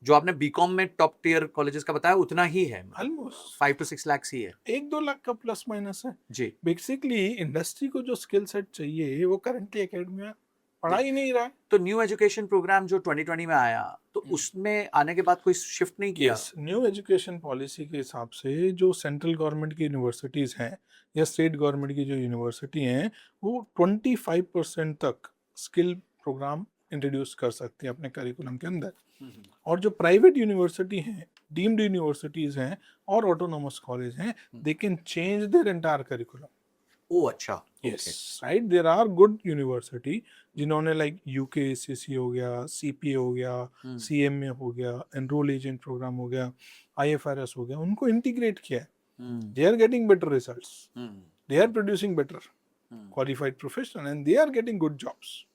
जो आपने बीकॉम में टॉप टियर कॉलेजेस का बताया उतना ही है, ऑलमोस्ट 5 to 6 लाख ही है। 1-2 लाख का प्लस माइनस है जी। बेसिकली। इंडस्ट्री को जो स्किल सेट चाहिए वो करंटली एकेडमी में पढ़ा ही नहीं रहा है। तो न्यू एजुकेशन प्रोग्राम जो 2020 में आया, तो उसमें आने के बाद कोई शिफ्ट नहीं किया? न्यू एजुकेशन पॉलिसी के हिसाब से जो सेंट्रल गवर्नमेंट की यूनिवर्सिटीज़ हैं या स्टेट गवर्नमेंट की जो यूनिवर्सिटी हैं, वो 25% तक स्किल प्रोग्राम इंट्रोड्यूस कर सकती है अपने करिकुलम के अंदर। और जो प्राइवेट यूनिवर्सिटी हैं, डीम्ड यूनिवर्सिटीज़ हैं और ऑटोनोमस कॉलेज हैं, they can change their entire curriculum. Oh अच्छा, yes, right? There are good university जिन्होंने लाइक UKSCC हो गया, CPA हो गया, CMA हो गया, एनरोल एजेंट प्रोग्राम हो गया, IFRS हो गया, उनको इंटीग्रेट किया है। They are getting better results, they are producing better qualified professional and they are getting good jobs.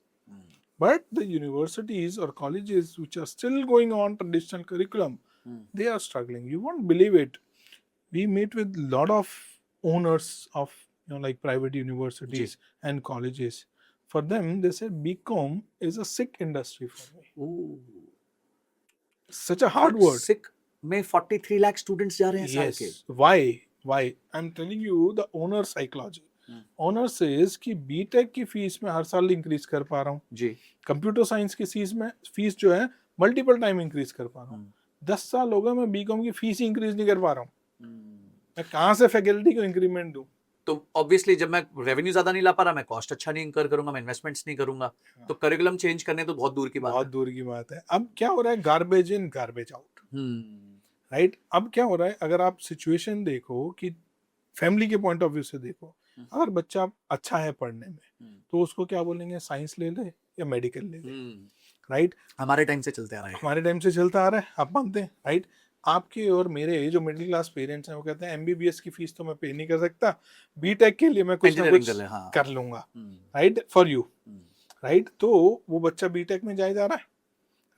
But the universities or colleges which are still going on traditional curriculum, they are struggling. You won't believe it. We meet with a lot of owners of like private universities and colleges. For them, they say BCom is a sick industry for me. Ooh. Such a hard word. Sick में 43 lakh students जा रहे हैं साल के. Why? I'm telling you the owner psychology. Owner says कि बीटेक की फीस में हर साल इंक्रीज कर पा रहा हूँ जी, कंप्यूटर साइंस की फीस जो है मल्टीपल टाइम इंक्रीज कर पा रहा हूँ, 10 साल हो गए मैं बीकॉम की फीस ही इंक्रीज नहीं कर पा रहा हूँ। मैं कहाँ से फैकल्टी को इंक्रीमेंट दूं? तो ऑब्वियसली जब मैं रेवेन्यू ज्यादा नहीं ला पा रहा, मैं कॉस्ट अच्छा नहीं इंकर करूंगा, मैं इन्वेस्टमेंट्स नहीं करूंगा, तो करिकुलम चेंज करने तो बहुत दूर की बात बहुत है। दूर की बात है। अब क्या हो रहा है, garbage in garbage out, right. अब क्या हो रहा है, अगर आप सिचुएशन देखो कि फैमिली के पॉइंट ऑफ व्यू से देखो, अगर बच्चा अच्छा है पढ़ने में तो उसको क्या बोलेंगे, साइंस ले ले या मेडिकल ले ले, राइट। हमारे टाइम से चलते आ रहा है। हमारे टाइम से चलता आ रहा है, आप मानते हैं, राइट। आपके और मेरे जो मिडिल क्लास पेरेंट्स हैं वो कहते हैं एमबीबीएस की फीस तो मैं पे नहीं कर सकता, बीटेक के लिए मैं कुछ ना कुछ कर लूंगा, राइट, फॉर यू, राइट। तो वो बच्चा बीटेक में जा रहा है,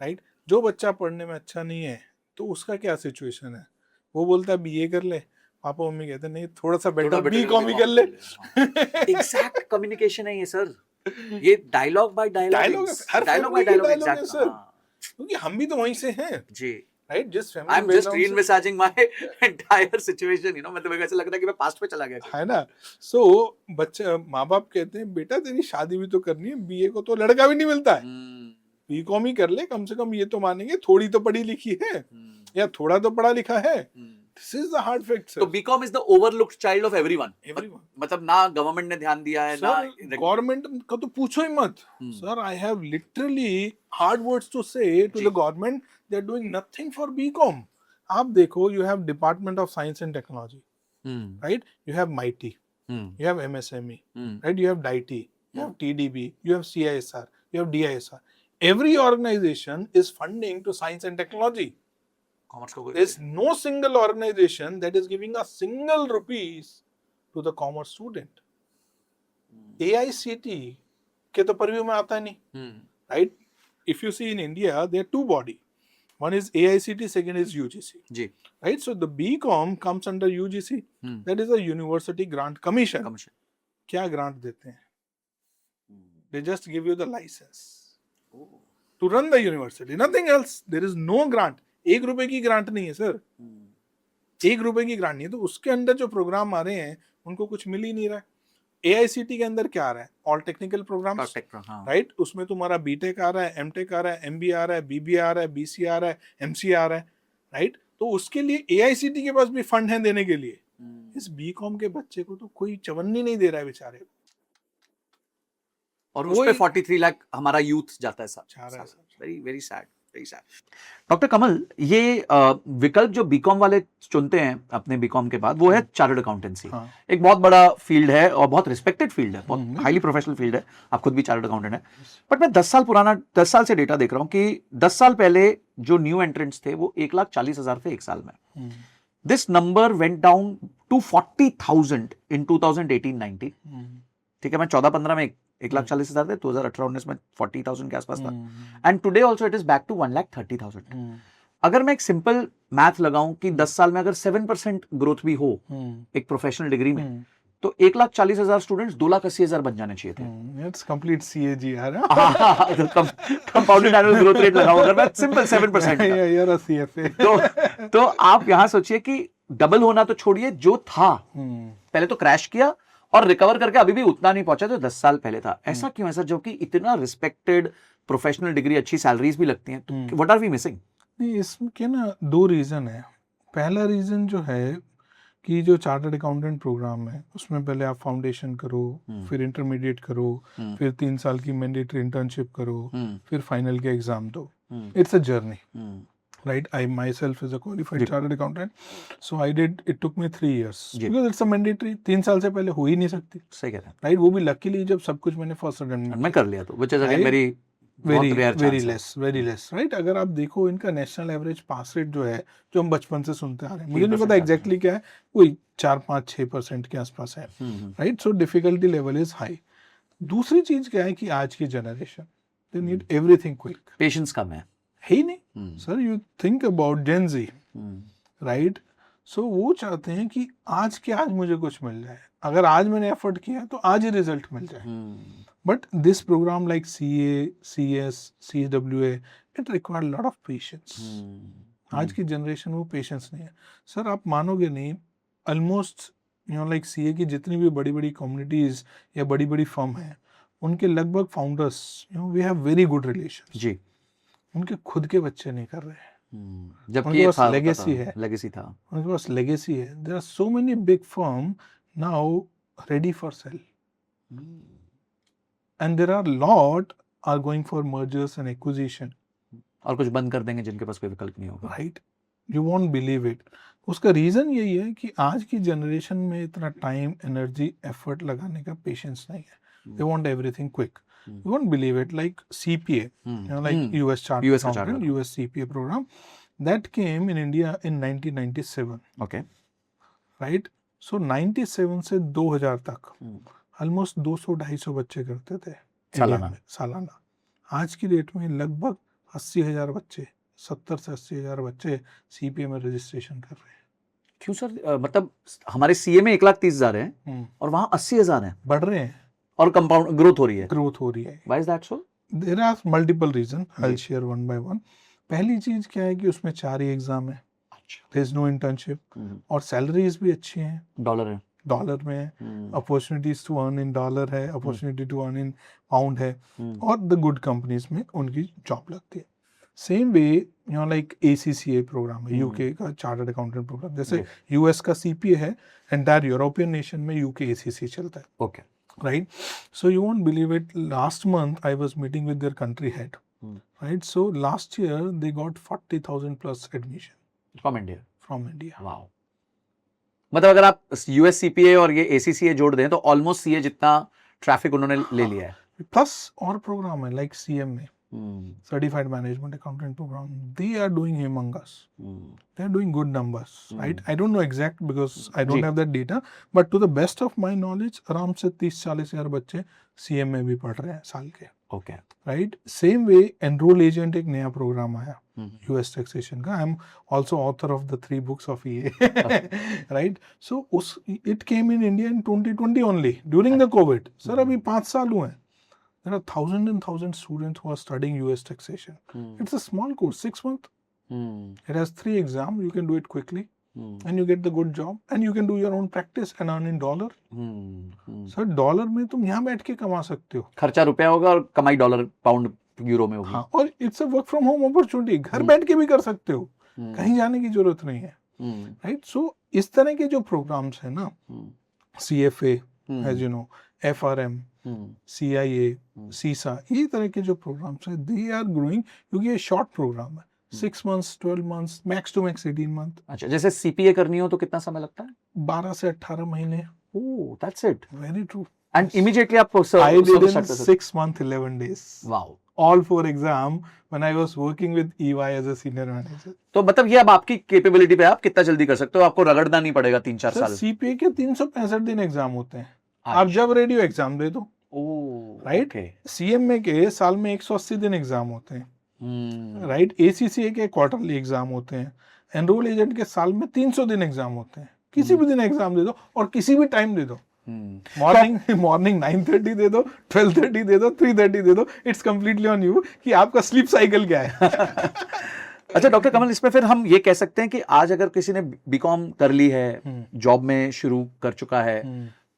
राइट। जो बच्चा पढ़ने में अच्छा नहीं है तो उसका क्या सिचुएशन है, वो बोलता है बीए कर ले, पापा मम्मी कहते हैं नहीं थोड़ा सा बेटर बीकॉम ही कर ले। एग्जैक्ट कम्युनिकेशन है ये सर, ये डायलॉग बाय डायलॉग, हर dialogue by family dialogue, dialogue है सर, एग्जैक्ट। क्योंकि हम भी तो वहीं से हैं जी, राइट। जिस I family am just reenvisaging my entire situation, you know, मतलब ऐसा लग रहा है कि मैं पास्ट पे चला गया, है ना। सो बच्चे, माँ बाप कहते हैं बेटा तेरी शादी भी तो करनी है, बीए को तो लड़का भी नहीं मिलता है, बीकॉम ही कर ले, कम से कम ये तो मानेंगे थोड़ी तो पढ़ी लिखी है या थोड़ा तो पढ़ा लिखा है। This is the hard fact sir. तो BCom is the overlooked child of everyone, मतलब ना गवर्नमेंट ने ध्यान दिया है, ना गवर्नमेंट का तो पूछो ही मत sir. I have literally hard words to say to the government, they are doing nothing for BCom. आप देखो, you have department of science and technology, right, you have MeitY, you have MSME, right? You have DIT, you have TDB, you have CISR, you have DISR. Every organization is funding to science and technology. There's no single organization that is giving a single rupees to the commerce student. AICT के तो परिव्यू में आता नहीं, right? If you see in India, there are two body. One is AICT, second is UGC. जी, right? So the BCom comes under UGC. That is a University Grant Commission. क्या ग्रांट देते हैं? They just give you the license to run the university, nothing else. There is no grant. 1 रुपए की ग्रांट नहीं है सर, 1 रुपए की ग्रांट नहीं है। तो उसके अंदर जो प्रोग्राम आ रहे हैं उनको कुछ मिल ही नहीं रहा है। AICT के अंदर क्या आ रहा है, ऑल टेक्निकल प्रोग्राम्स, राइट। उसमें तुम्हारा बीटेक आ रहा है, एमटेक आ रहा है, एमबीए आ रहा है, बीबीए आ रहा है, बीसी आ रहा है, एमसी आ रहा है, राइट। तो उसके लिए AICT के पास भी फंड है देने के लिए। इस बीकॉम के बच्चे को तो कोई चवन्नी नहीं दे रहा है बेचारे को, और उस पे 43 लाख हमारा यूथ जाता है sir. Very very sad, very sad. Doctor Kamal, ये विकल्प जो बीकॉम वाले चुनते हैं अपने बीकॉम के बाद, वो है चार्टर्ड अकाउंटेंसी। एक बहुत बड़ा फील्ड है और बहुत रिस्पेक्टेड फील्ड है, बहुत हाईली प्रोफेशनल फील्ड है। आप खुद भी चार्टर्ड अकाउंटेंट है। बट मैं 10 साल से डेटा देख रहा हूँ कि 10 साल पहले जो न्यू एंट्रेंट्स थे वो 1,40,000 थे एक साल में। This number went down to 40,000 in 2018-19। ठीक है, मैं 14-15 में 1,40,000 थे, 2018-19 में 40,000 के आसपास था, and today also it is back to 1,30,000। अगर मैं एक सिंपल मैथ लगाऊं कि 10 साल में अगर 7% ग्रोथ भी हो एक प्रोफेशनल डिग्री में, तो 1,40,000 स्टूडेंट्स 2,80,000 बन जाने चाहिए थे। इट्स कंप्लीट CAG यार, कंपाउंडेड एनुअल ग्रोथ रेट लगाऊं अगर मैं सिंपल 7% यार CFA। तो आप यहां सोचिए कि डबल होना तो छोड़िए, जो था पहले तो क्रैश किया और रिकवर करके अभी भी उतना नहीं पहुंचा जो 10 साल पहले था। ऐसा क्यों है सर, जो कि इतना रिस्पेक्टेड प्रोफेशनल डिग्री, अच्छी सैलरीज भी लगती हैं, तो व्हाट आर वी मिसिंग? नहीं, इसके ना 2 रीजन है। पहला रीजन जो है कि जो चार्टर्ड अकाउंटेंट प्रोग्राम है उसमें पहले आप फाउंडेशन करो, फिर इंटरमीडिएट करो, फिर 3 साल की मैंडेटरी इंटर्नशिप करो, फिर फाइनल के एग्जाम दो। It's a journey, right? I myself is a qualified chartered accountant, so I did, it took me 3 years because it's a mandatory। 3 साल से पहले हो ही नहीं सकती। सही कह रहे हैं, राइट। वो भी लकीली जब सब कुछ मैंने फर्स्ट अटेम्प्ट में कर लिया, तो which is again very less, right. अगर आप देखो इनका नेशनल एवरेज पास रेट जो है, जो हम बचपन से सुनते आ रहे हैं, मुझे नहीं पता एग्जैक्टली क्या है, कोई 4-5-6% के आसपास है, right. So difficulty level is high. दूसरी चीज क्या है कि आज की generation, they need everything quick, patience कम है ही नहीं सर। You think about Gen Z, right. So वो चाहते हैं कि आज के आज मुझे कुछ मिल जाए, अगर आज मैंने एफर्ट किया तो आज ही रिजल्ट मिल जाए। But this program like CA, CS, CWA, it require lot of patience. आज की जनरेशन वो पेशेंस नहीं है सर। आप मानोगे नहीं, ऑलमोस्ट लाइक CA की जितनी भी बड़ी बड़ी कम्युनिटीज या बड़ी बड़ी फर्म है, उनके लगभग founders we have very good relation जी, उनके खुद के बच्चे नहीं कर रहे हैं, जबकि उनके ये पास था legacy है। लेगेसी था। उनके पास लेगेसी है। There are so many big firm now ready for sale and there are lot are going for mergers and acquisition, और कुछ बंद कर देंगे जिनके पास कोई विकल्प नहीं होगा। Right? You won't believe it. उसका रीजन यही है कि आज की जनरेशन में इतना टाइम, एनर्जी, एफर्ट लगाने का पेशेंस नहीं है। They want everything quick. You won't believe it, like CPA, like US Chartered US का Accountant, chartered US CPA program that came in India in 1997, okay. Right? So 97 से 2000 तक ऑलमोस्ट 200-250 बच्चे करते थे इंडिया सालाना। में सालाना। आज की डेट में लगभग 80,000 बच्चे, 70 से 80,000 बच्चे CPA में रजिस्ट्रेशन कर रहे हैं। क्यों सर? मतलब हमारे सीए में 1,30,000 हैं और वहां 80,000 हैं बढ़ रहे हैं, और कंपाउंड ग्रोथ हो रही है। ग्रोथ हो रही है। Why is that so? There are multiple reason, I will share one by one. पहली चीज क्या है कि उसमें 4 ही एग्जाम है, देयर इज नो इंटर्नशिप, और सैलरीज भी अच्छी हैं, डॉलर है। डॉलर में है, opportunities to earn in dollar है, opportunity to earn in pound है, और द गुड कंपनीज में उनकी जॉब लगती है। Same way like ACCA program है, यूके का चार्टर्ड अकाउंटेंट प्रोग्राम, जैसे US का CPA है, एंटायर यूरोपियन नेशन में UK ACCA चलता है, ओके। right? So you won't believe it, last month I was meeting with their country head, right? So last year they got 40,000 plus admission from India. from India. Wow. मतलब अगर आप US CPA और ये ACCA जोड़ दें तो ऑलमोस्ट CA जितना ट्रैफिक उन्होंने ले लिया है। Plus और प्रोग्राम है लाइक CM में, Certified Management Accountant program, they are doing humongous. They are doing good numbers, right? I don't know exact because I don't have that data, but to the best of my knowledge, आराम से 30-40 हजार बच्चे CM में भी पढ़ रहे हैं साल के, okay. right? Same way, Enroll Agent एक नया प्रोग्राम आया US taxation का. I am also author of the 3 books of EA, right? So it came in India in 2020 only during the COVID. Sir, अभी 5 साल हुए हैं. There are thousands and thousands students who are studying US taxation. It's a small course, 6 months. It has 3 exams. You can do it quickly, and you get the good job, and you can do your own practice and earn in dollar. Sir, dollar में तुम यहाँ बैठ के कमा सकते हो. खर्चा रुपया होगा और कमाई डॉलर, पाउंड, यूरो में होगी. हाँ, और it's a work from home opportunity. घर बैठ के भी कर सकते हो, कहीं जाने की जरूरत नहीं है, राइट? सो इस तरह के जो प्रोग्राम्स है ना, CFA, as you know, FRM, CIA, CISA, ये तरह के जो प्रोग्राम्स हैं, दे आर ग्रोइंग, क्योंकि ये शॉर्ट प्रोग्राम है, 6 months, 12 months, max to max 18 month. अच्छा, जैसे CPA करनी हो तो कितना समय लगता है? 12 से 18 महीने. Oh, that's it. Very true. And immediately आप I did in 6 months 11 days. Wow. All 4 exam when I was working with EY as a senior manager. तो मतलब ये अब आपकी कैपेबिलिटी पे आप कितना जल्दी कर सकते हो, आपको रगड़ना नहीं पड़ेगा 3-4 साल. CPA के 365 दिन एग्जाम होते हैं, आप जब रेडी हो एग्जाम दे दो. राइट? CMA के साल में 180 दिन एग्जाम होते हैं, राइट? ACCA के क्वार्टरली एग्जाम होते हैं, एनरोल एजेंट के साल में 300 दिन एग्जाम होते हैं. किसी भी दिन एग्जाम दे दो और किसी भी टाइम दे दो. मॉर्निंग 9:30 दे दो, 12:30 दे दो, 3:30 दे दो. इट्स कंप्लीटली ऑन यू कि आपका स्लीप साइकिल क्या है. अच्छा डॉक्टर कमल, इसमें फिर हम ये कह सकते हैं कि आज अगर किसी ने BCom कर ली है, जॉब में शुरू कर चुका है,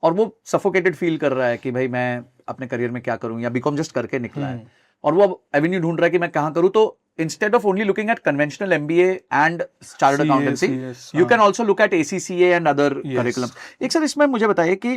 और वो सफोकेटेड फील कर रहा है कि भाई मैं अपने करियर में क्या करूं, या BCom जस्ट करके निकला है और वो अब एवेन्यू ढूंढ रहा है कि मैं कहां करूं, तो instead of only looking at conventional MBA and chartered accountancy, you can also look at ACCA and other curriculum. एक सर इसमें मुझे बताइए कि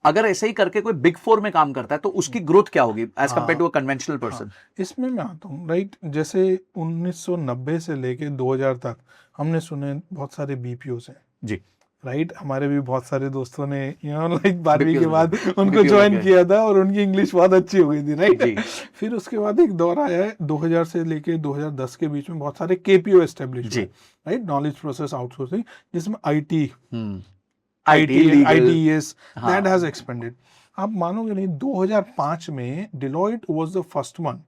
अगर ऐसे ही करके कोई बिग 4 में काम करता है तो उसकी ग्रोथ क्या होगी as compare to a conventional person? इसमें मैं आता हूँ, राइट? जैसे 1990 से लेके 2000 तक हमने सुने बहुत सारे BPOs हैं जी, राइट? हमारे भी बहुत सारे दोस्तों ने लाइक 12वीं के बाद उनको ज्वाइन किया था और उनकी इंग्लिश बहुत अच्छी हो गई थी, राइट? फिर उसके बाद एक दौर आया है 2000 से लेके 2010 के बीच में, बहुत सारे KPO एस्टेब्लिश हुए, राइट? नॉलेज प्रोसेस आउटसोर्सिंग, जिसमें ITES that has expanded. आप मानोगे नहीं, 2005 में Deloitte was the first one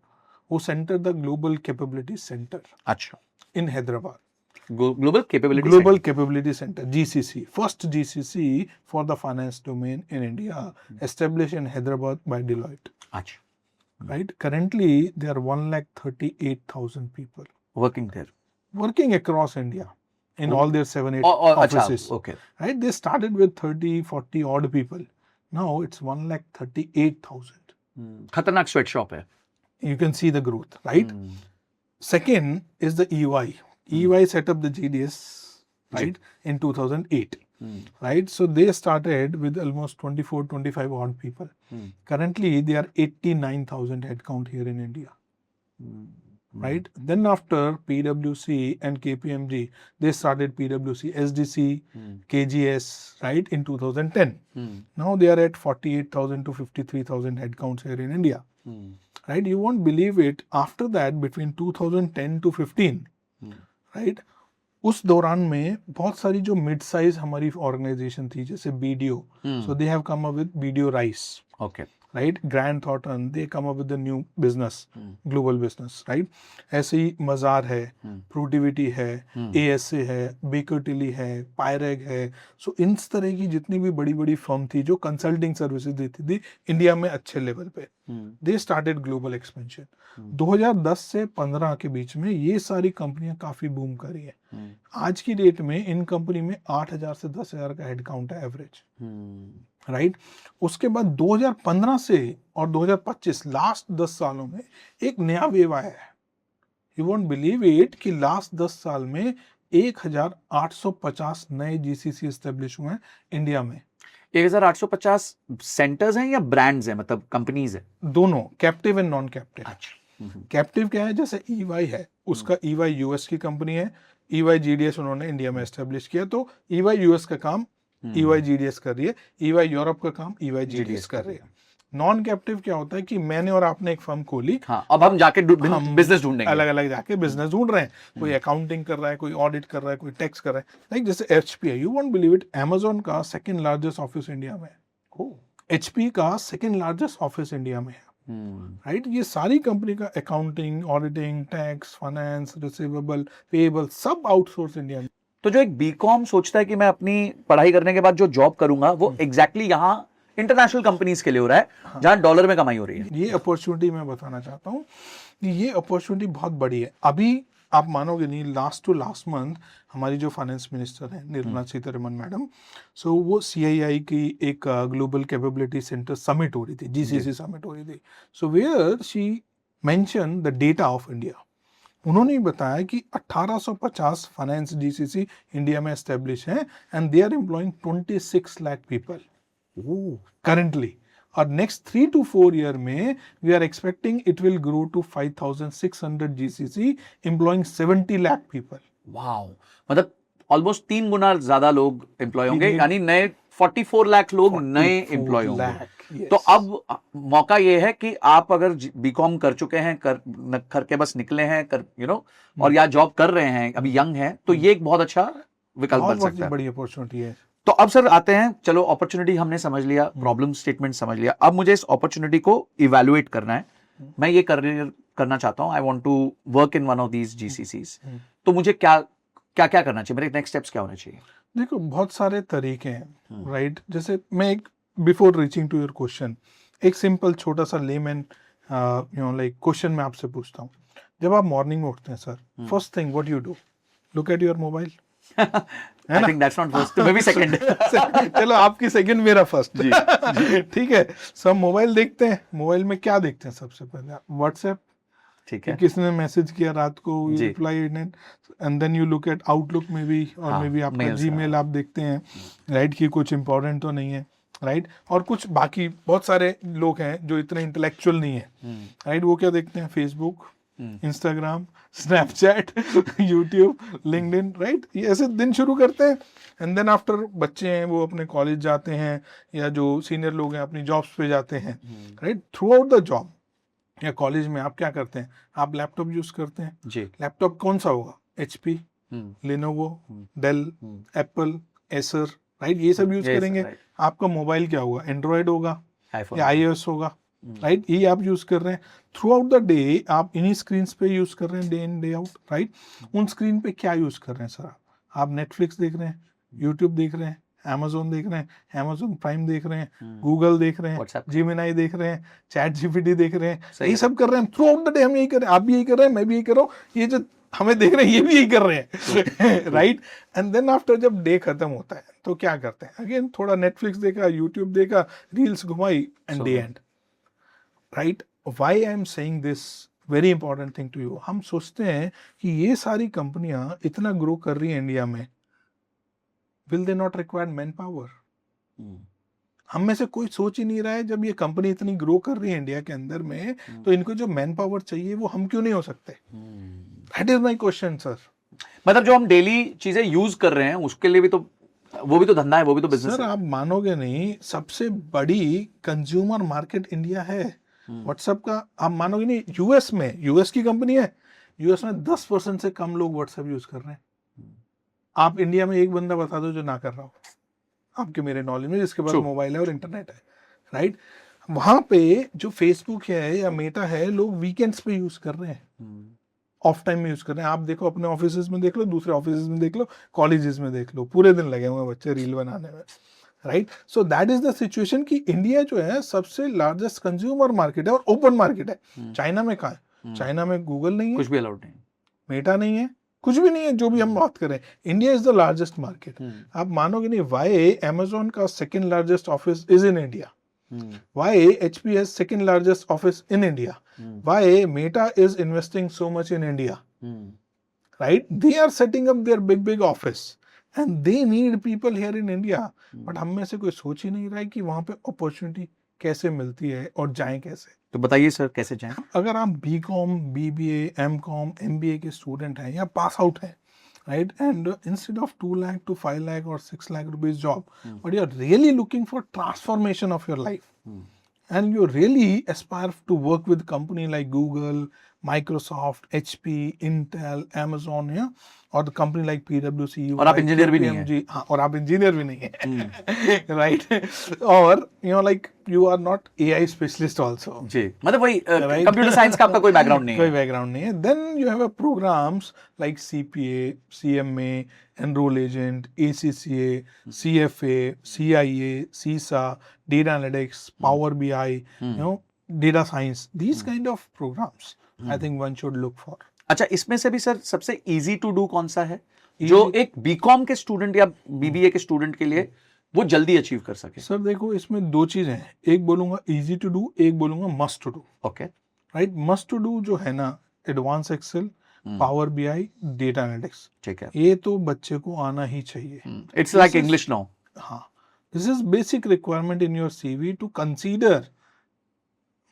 who centered the Global Capability Center. अच्छा, in Hyderabad. Global Capability Center, GCC, first GCC for the finance domain in India, established in Hyderabad by Deloitte. अच्छा, right? Currently, there are 138,000 people working there, working across India in all their 7-8 offices. Okay. Right? They started with 30-40 odd people. Now it's 138,000. खतरनाक स्वेट शॉप है. You can see the growth, right? Second is the EY. EY set up the GDS, right, in 2008. Right, so they started with almost 24-25 odd people. Currently they are 89,000 headcount here in India. Right, then after PwC and KPMG, they started PwC, SDC, KGS, right, in 2010. Now they are at 48,000 to 53,000 headcounts here in India. Right, you won't believe it, after that between 2010 to 15, right, उस दौरान में बहुत सारी जो मिड साइज हमारी ऑर्गेनाइजेशन थी, जैसे BDO, so they have come up with BDO Rice. Okay. Right, Grant Thornton, they come up with the new business, global business, right? ऐसे ही मजार है, Protiviti है, ASA है, Baker Tilly है, Pyreg है, so इन तरह की जितनी भी बड़ी बड़ी फर्म थी जो कंसल्टिंग सर्विसेज देती थी इंडिया में अच्छे लेवल पे, दे स्टार्टेड ग्लोबल एक्सपेंशन. 2010 से 15 के बीच में ये सारी कंपनियां काफी बूम करी है. आज की डेट में इन कंपनी में 8,000 से 10,000 का हेड काउंट है एवरेज. राइट, उसके बाद 2015 से और 2025 लास्ट 10 सालों में एक नया वेव आया है. यू वोंट बिलीव इट कि लास्ट 10 साल में 1,850 नए GCC एस्टेब्लिश हुए हैं इंडिया में. 1,850 सेंटर्स हैं या ब्रांड्स हैं, मतलब कंपनीज है? दोनों, कैप्टिव एंड नॉन कैप्टिव. अच्छा, कैप्टिव क्या है, जैसे EY है, उसका EY US की कंपनी है, EY GDS उन्होंने इंडिया में एस्टेब्लिश किया, तो EY US का काम EY GDS कर रही है, EY यूरोप का काम EY GDS कर रही है. नॉन कैप्टिव क्या होता है कि मैंने और आपने एक फर्म खोली, हाँ, अब हम जाके बिजनेस ढूंढेंगे, अलग अलग जाके बिजनेस ढूंढ रहे हैं. कोई अकाउंटिंग कर रहा है, कोई ऑडिट कर रहा है, कोई टैक्स कर रहा है. लाइक जैसे HP है, you won't believe it, Amazon का सेकंड लार्जेस्ट ऑफिस इंडिया में है. HP का सेकंड लार्जेस्ट ऑफिस इंडिया में है. राइट, ये सारी कंपनी का accounting, auditing, tax, finance, receivable, payable सब आउटसोर्स इंडिया में. तो जो एक बीकॉम सोचता है कि मैं अपनी पढ़ाई करने के बाद जो जॉब करूंगा वो एग्जैक्टली यहाँ इंटरनेशनल कंपनीज के लिए हो रहा है, जहां डॉलर में कमाई हो रही है. ये अपॉर्चुनिटी मैं बताना चाहता हूँ कि ये अपॉर्चुनिटी बहुत बड़ी है. अभी आप मानोगे नहीं, लास्ट टू लास्ट मंथ हमारी जो फाइनेंस मिनिस्टर है निर्मला सीतारमण मैडम, सो वो CII की एक ग्लोबल कैपेबिलिटी सेंटर समिट हो रही थी, GCC समिट हो रही थी. So where she mention the data of India. उन्होंने बताया कि 1850 फाइनेंस GCC इंडिया में एस्टेब्लिश हैं and they are employing 26 lakh people currently. और नेक्स्ट 3 to 4 ईयर में we are expecting it will grow to 5,600 GCC employing 70 lakh people. Wow, मतलब ऑलमोस्ट 3 गुना ज्यादा लोग एम्प्लॉय होंगे, यानी नए 44 लाख लोग नए एम्प्लॉय होंगे. तो अब मौका ये है कि आप अगर बीकॉम कर चुके हैं, करके बस निकले हैं, और या जॉब कर रहे हैं, अभी यंग हैं, तो ये एक बहुत अच्छा विकल्प बन सकता है. बड़ी अपॉर्चुनिटी है. तो अब सर आते हैं, चलो अपॉर्चुनिटी हमने समझ लिया, प्रॉब्लम स्टेटमेंट समझ लिया, अब मुझे इस अपॉर्चुनिटी को इवैल्यूएट करना है. मैं ये करियर करना चाहता हूँ, I want to work in one of these GCCs. तो मुझे क्या करना चाहिए, मेरे नेक्स्ट स्टेप्स क्या होने चाहिए? देखो, बहुत सारे तरीके हैं. राइट, जैसे मैं एक before reaching to your question एक सिंपल छोटा सा लेमैन लाइक क्वेश्चन मैं आपसे पूछता हूँ. जब आप मॉर्निंग में उठते हैं sir, first thing what you do? Look at your mobile. I think that's not first, maybe second. चलो आपकी सेकंड, मेरा फर्स्ट. ठीक है, सब मोबाइल देखते हैं. मोबाइल में क्या देखते हैं सबसे पहले? व्हाट्सएप. ठीक है, किसने मैसेज किया रात को, you reply and then you look at Outlook में भी, और मे बी आपका जीमेल आप देखते हैं, राइट, कि कुछ इंपॉर्टेंट तो नहीं है. राइट, और कुछ बाकी बहुत सारे लोग हैं जो इतने इंटेलेक्चुअल नहीं है. राइट, वो क्या देखते हैं? Facebook, Instagram, Snapchat, YouTube, LinkedIn. Right, ये ऐसे दिन शुरू करते हैं. एंड देन आफ्टर बच्चे हैं वो अपने कॉलेज जाते हैं, या जो सीनियर लोग हैं अपनी जॉब्स पे जाते हैं. Right, through out the job या कॉलेज में आप क्या करते हैं? आप लैपटॉप यूज करते हैं जी. लैपटॉप कौन सा होगा? HP, Lenovo, Dell, Apple, Acer. Right, ये सब यूज करेंगे. आपका मोबाइल क्या होगा? एंड्रॉयड होगा या iOS होगा. राइट, ये आप यूज कर रहे हैं. थ्रू आउट द डे आप इन्हीं स्क्रीन पे यूज कर रहे हैं, day in day out. Right, उन स्क्रीन पे क्या यूज कर रहे हैं सर? आप नेटफ्लिक्स देख रहे हैं, यूट्यूब देख रहे हैं, Amazon देख रहे हैं, Amazon प्राइम देख रहे हैं, गूगल देख रहे हैं, Gemini देख रहे हैं, ChatGPT देख रहे हैं. ये सब कर रहे हैं थ्रू आउट द डे. हम यही कर रहे हैं, आप भी यही कर रहे हैं, मैं भी यही कर रहा हूँ, ये जो हमें देख रहे हैं ये भी यही कर रहे हैं. राइट, एंड देन आफ्टर जब डे खत्म होता है तो क्या करते हैं? अगेन थोड़ा नेटफ्लिक्स देखा, यूट्यूब देखा, रील्स घुमाई, and day end. Right, why I am saying this very important thing to you, हम सोचते हैं कि ये सारी कंपनियां इतना ग्रो कर रही हैं इंडिया में, will they not require man power? हम में से कोई सोच ही नहीं रहा है, जब ये कंपनी इतनी ग्रो कर रही है इंडिया के अंदर में, तो इनको जो मैन पावर चाहिए वो हम क्यों नहीं हो सकते? That is my question sir. मतलब जो हम डेली चीजें यूज कर रहे हैं उसके लिए भी तो, वो भी तो धंधा है, वो भी तो बिजनेस सर है। आप मानोगे नहीं, सबसे बड़ी कंज्यूमर मार्केट इंडिया है व्हाट्सएप का। आप मानोगे नहीं, यूएस में, यूएस की कंपनी है, यूएस में 10% से कम लोग व्हाट्सएप यूज कर रहे हैं। आप इंडिया में एक बंदा बता दो जो ना कर रहा हो, आपके मेरे नॉलेज में, जिसके पास True. मोबाइल है और इंटरनेट है, राइट? वहां पे जो फेसबुक है या मेटा है, लोग वीकेंड्स पे यूज कर रहे हैं, ऑफ टाइम में यूज कर रहे हैं। आप देखो अपने ऑफिस में देख लो, दूसरे ऑफिस में देख लो, कॉलेजेस में देख लो, पूरे दिन लगे हुए हैं बच्चे रील बनाने में, right? So that is the situation कि इंडिया जो है सबसे लार्जेस्ट कंज्यूमर मार्केट है और ओपन मार्केट है। चाइना में कहाँ है? चाइना में गूगल नहीं है, कुछ भी अलाउड नहीं। मेटा नहीं है, कुछ भी नहीं है, जो भी हम बात करें। India is the largest market. आप मानोगे नहीं, वाई अमेजोन का second largest office is in India, why HP has second largest office in India, why Meta is investing so much in India, right? They are setting up their big office and they need people here in India, but हम में से कोई सोच ही नहीं रहा है कि वहां पे अपॉर्चुनिटी कैसे मिलती है और जाएं कैसे। तो बताइए सर कैसे जाएं? अगर आप BCom, BBA, MCom, MBA के स्टूडेंट हैं या पास आउट हैं, right, and instead of 2 lakh to 5 lakh or 6 lakh rupees job, but you are really looking for transformation of your life, and you really aspire to work with company like Google, Microsoft, HP, Intel, Amazon, yeah, और द कंपनी लाइक PwC, और आप इंजीनियर भी नहीं हैं। हाँ, और आप इंजीनियर भी नहीं है, राइट? और you know like you are not AI specialist also जी, मतलब वही कंप्यूटर साइंस का आपका कोई बैकग्राउंड नहीं कोई है। बैकग्राउंड नहीं है, then you have a programs like CPA, CMA, Enroll Agent, ACCA, CFA, CIA, CISA, Data Analytics, Power BI, you know, Data Science, these kind of programs I think one should look for. अच्छा, इसमें से भी सर सबसे इजी टू डू कौन सा है जो एक बीकॉम के स्टूडेंट या BBA के स्टूडेंट के लिए वो जल्दी अचीव कर सके? सर देखो, इसमें दो चीजें हैं, एक बोलूंगा इजी टू डू, एक बोलूंगा must to do. Okay, right? Must to do जो है ना, advance Excel, power BI, data analytics, ठीक है, ये तो बच्चे को आना ही चाहिए। It's like English now. हाँ, this is basic requirement in your CV to consider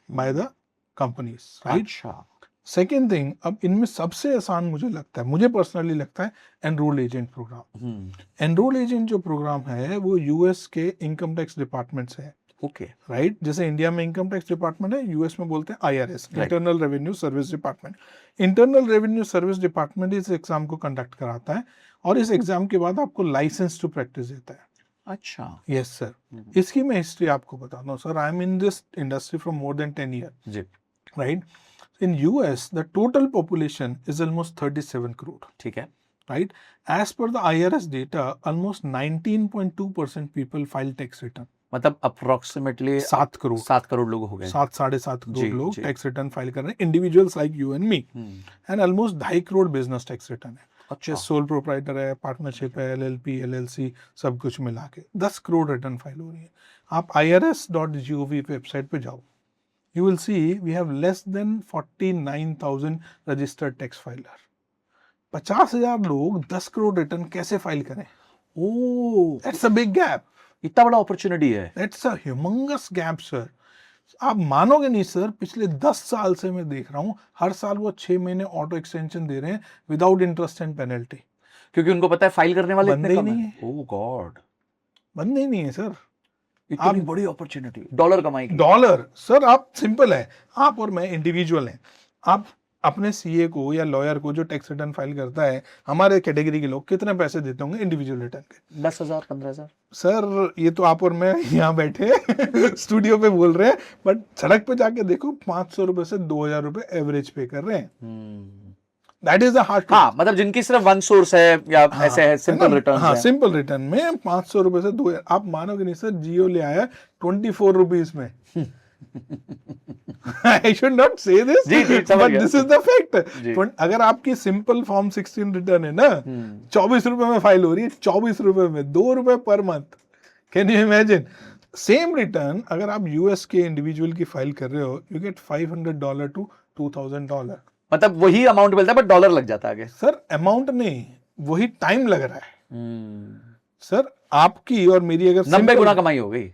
by the companies, right? अच्छा, सेकेंड थिंग, अब इनमें सबसे आसान मुझे लगता है, मुझे पर्सनली लगता है, enroll agent program. Enroll agent जो प्रोग्राम है वो US के इनकम टैक्स डिपार्टमेंट से है, ओके, राइट? जैसे इंडिया में इनकम टैक्स डिपार्टमेंट है, US में बोलते हैं IRS, internal revenue service department. Internal revenue service department इस एग्जाम को कंडक्ट कराता है और इस एग्जाम के बाद आपको लाइसेंस टू प्रैक्टिस देता है। अच्छा, यस सर, इसकी मैं हिस्ट्री आपको बताता हूँ sir. I am in this industry from more than 10 year, जी, right? In US, the total population is almost 37 crore. ठीक है, Right? As per the IRS data, almost 19.2% people file tax return. मतलब अप्रोक्सीमेटली 7 करोड़, 7 करोड़ लोग हो गए। 7-7.5 करोड़ जी, लोग जी। टैक्स रिटर्न फाइल कर रहे हैं, individuals like you and me, and almost 2.5 crore business tax return है। अच्छा, सोल प्रोप्राइटर है, पार्टनरशिप है, LLP, LLC, सब कुछ मिला के 10 करोड़ रिटर्न फाइल हो रही है। आप irs.gov वेबसाइट पे जाओ, you will see we have less than 49,000 registered tax filer. 50,000 लोग 10 करोड़ रिटर्न कैसे फाइल करें? ओह, That's a big gap. इतना बड़ा अपॉर्चुनिटी है। That's a humongous gap, sir. आप मानोगे नहीं सर, पिछले 10 साल से मैं देख रहा हूँ, हर साल वो 6 महीने ऑटो एक्सटेंशन दे रहे हैं विदाउट इंटरेस्ट एंड पेनल्टी, क्योंकि उनको पता है फाइल करने वाले बंदे इतने ही कम नहीं हैं। ओह गॉड, बंदे ही नहीं है सर। इतनी बड़ी अपॉर्चुनिटी, डॉलर कमाई की। डॉलर सर, आप सिंपल है, आप और मैं इंडिविजुअल हैं, आप अपने CA को या लॉयर को जो टैक्स रिटर्न फाइल करता है, हमारे कैटेगरी के लोग कितने पैसे देते होंगे इंडिविजुअल रिटर्न के? 10,000 15,000। सर ये तो आप और मैं यहाँ बैठे स्टूडियो पे बोल रहे हैं, बट सड़क पे जाके देखो 500 रुपए से 2,000 रुपए एवरेज पे कर रहे हैं। That is the hard. हाँ, मतलब जिनकी सिर्फ वन सोर्स है या ऐसे है सिंपल रिटर्न। हाँ, सिंपल रिटर्न में 500 रुपए से 2,000। आप मानोगे नहीं सर, जियो ले आया 24 रुपीज में। I should not say this, जी, समझ but गया। this is the fact. जी। अगर आपकी सिंपल फॉर्म 16 रिटर्न है ना, 24 रुपए में फाइल हो रही है, 24 रुपए में 2 रुपए per month. Can you imagine? Same return अगर आप यूएस के इंडिविजुअल की फाइल कर रहे हो, यू गेट $500 to $2,000. मतलब वही अमाउंट मिलता है बट डॉलर लग जाता है आगे। सर अमाउंट नहीं, वही टाइम लग रहा है। सर आपकी और मेरी अगर 90 गुना कमाई हो गई।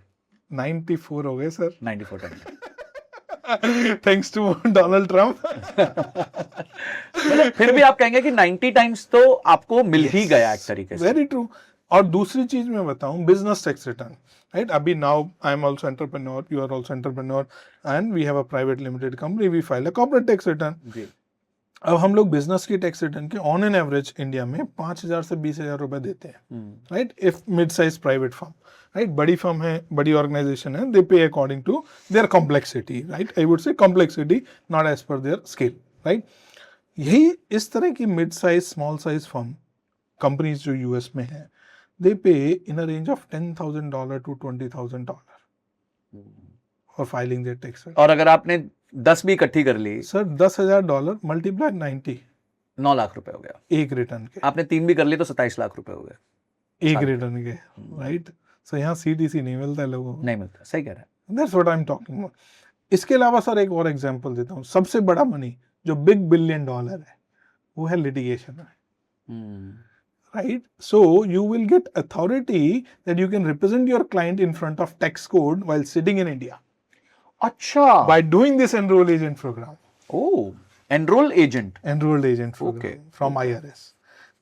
94 हो गए sir, 94 time. Thanks to Donald Trump. मतलब फिर भी आप कहेंगे कि 90 टाइम्स तो आपको मिल ही गया एक तरीके से। Very true. और दूसरी चीज मैं बताऊं, बिजनेस टैक्स रिटर्न, राइट? अभी now I am also entrepreneur, you are also entrepreneur, and we have a private limited company, we file a corporate tax return. जी। अब हम लोग बिजनेस की टैक्स रिटर्न के ऑन एन एवरेज इंडिया में 5,000 से 20,000 रुपए देते हैं, right? If mid size private firm, right? बड़ी फर्म है, बड़ी ऑर्गेनाइजेशन है, they pay according to their complexity, right? I would say complexity, not as per their scale, right? यही इस तरह की mid size small size firm companies जो यूएस में है, they pay in a range of $10,000 to $20,000 for filing their tax. और अगर आपने 10 भी इकट्ठी कर ली, सर $10,000 मल्टीप्लाई 90, 9 लाख रुपए हो गया। एक रिटर्न के। आपने 3 भी कर ली तो 27 लाख रुपए हो गए एक रिटर्न के, राइट? सो यहाँ सीटीसी नहीं मिलता है लोगों को, नहीं मिलता। सही कह रहे हैं। That's what I am talking about. इसके अलावा सर एक और एग्जांपल देता हूँ, सबसे बड़ा मनी जो बिग $1 बिलियन है, वो है लिटिगेशन में, right? So you will gate authority that you can represent your client in front of tax code while sitting in India अच्छा, by doing this enroll agent program. Oh, enrol agent. Enrolled agent program Okay. from IRS.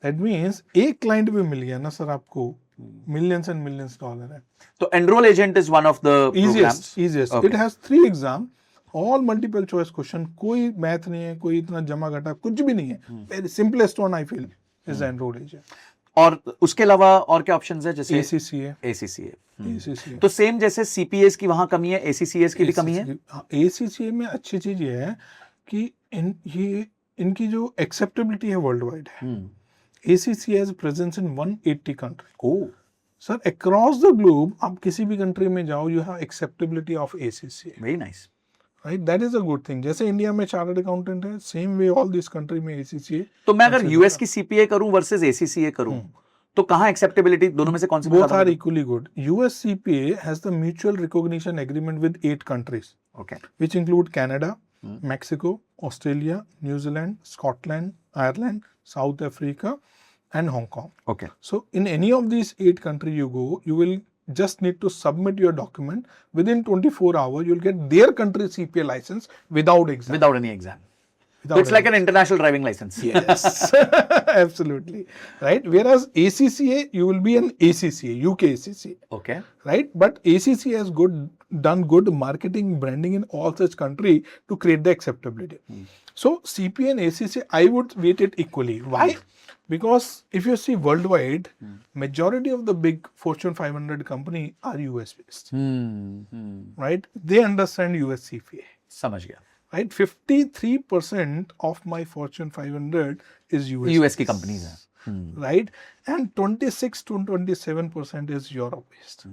That means एक क्लाइंट भी मिल गया ना सर आपको, millions and millions $, है। तो enrol agent is one of the Easiest. Okay. It has 3 exam, all multiple choice question, कोई मैथ नहीं है, कोई इतना जमा घटा कुछ भी नहीं है। Very simplest one I feel is the enrolled agent. और उसके अलावा और क्या ऑप्शंस है? जैसे ACCA. ACCA। तो सेम जैसे सीपीएस की वहां कमी है, ACCS की भी कमी है। ACCA में अच्छी चीज ये है कि इनकी जो एक्सेप्टेबिलिटी है वर्ल्ड वाइड है। ACCA has presence in 180 countries. Oh sir across the globe आप किसी भी कंट्री में जाओ, you have acceptability of ACCA, very nice. right? That is a good thing. जैसे इंडिया में चार्टर्ड अकाउंटेंट है, same way all this country में ACCA। तो मैं अगर यूएस की सीपीए करूं वर्सेस ACCA करूं, तो कहां एक्सेप्टेबिलिटी, दोनों में से कौन सी both are equally good. US CPA has the mutual recognition agreement with 8 countries, okay. which include Canada, Mexico, Australia, New Zealand, Scotland, Ireland, South Africa, and Hong Kong. Okay. So in any of these 8 countries you go, you will just need to submit your document. Within 24 hours, you'll get their country CPA license without exam. Without any exam. Without it's like an international driving licence. Yes, absolutely. Right? Whereas ACCA, you will be an ACCA, UK ACCA. Okay. Right? But ACCA has done good marketing, branding in all such country to create the acceptability. So CPA and ACCA, I would weight it equally. Why? Because if you see worldwide, majority of the big Fortune 500 company are US based. Right? They understand US CPA. समझ गया। Right? 53% of my Fortune 500 is US. US की कंपनीज हैं। Right? And 26 to 27% is Europe based.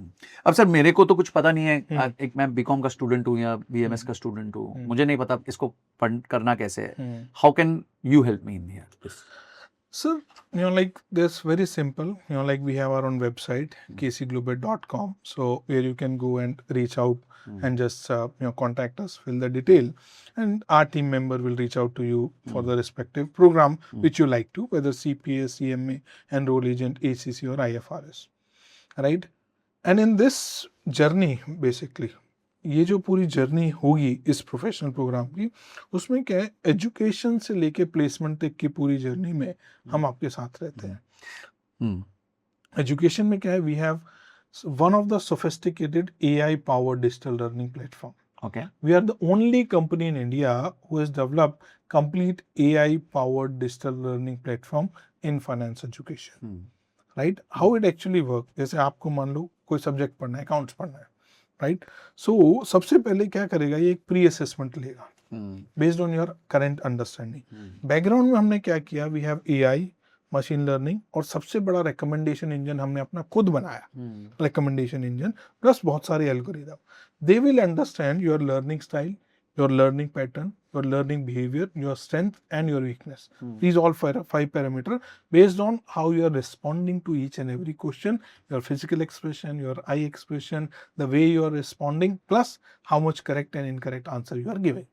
अब सर मेरे को तो कुछ पता नहीं है, एक मैं बीकॉम का स्टूडेंट हूँ या बीएमएस का स्टूडेंट हूँ, मुझे नहीं पता इसको फंड करना कैसे है। How can you help me in here? Sir, like this very simple, like we have our own website, kcglobal.com. So where you can go and reach out and just, contact us, fill the detail, and our team member will reach out to you for the respective program which you like to, whether CPA, CMA, enroll agent, ACC or IFRS, right? And in this journey, basically, ये जो पूरी जर्नी होगी इस प्रोफेशनल प्रोग्राम की, उसमें क्या है, एजुकेशन से लेके प्लेसमेंट तक की पूरी जर्नी में हम आपके साथ रहते हैं। एजुकेशन में क्या है, we have one of the sophisticated AI powered digital learning platform. Okay. We are the only company in India who has developed complete AI powered digital learning platform in finance education. Right? How it actually works? जैसे आपको मान लो कोई सब्जेक्ट पढ़ना है, अकाउंट्स पढ़ना है, राइट? सो सबसे पहले क्या करेगा, ये एक प्री असेसमेंट लेगा based on your current understanding. Background में हमने क्या किया, we have AI, machine learning, और सबसे बड़ा रिकमेंडेशन इंजन हमने अपना खुद बनाया, रिकमेंडेशन इंजन प्लस बहुत सारे algorithm. They will understand your learning style, your learning pattern, your learning behavior, your strength and your weakness. These all five parameters based on how you are responding to each and every question, your physical expression, your eye expression, the way you are responding, plus how much correct and incorrect answer you are giving.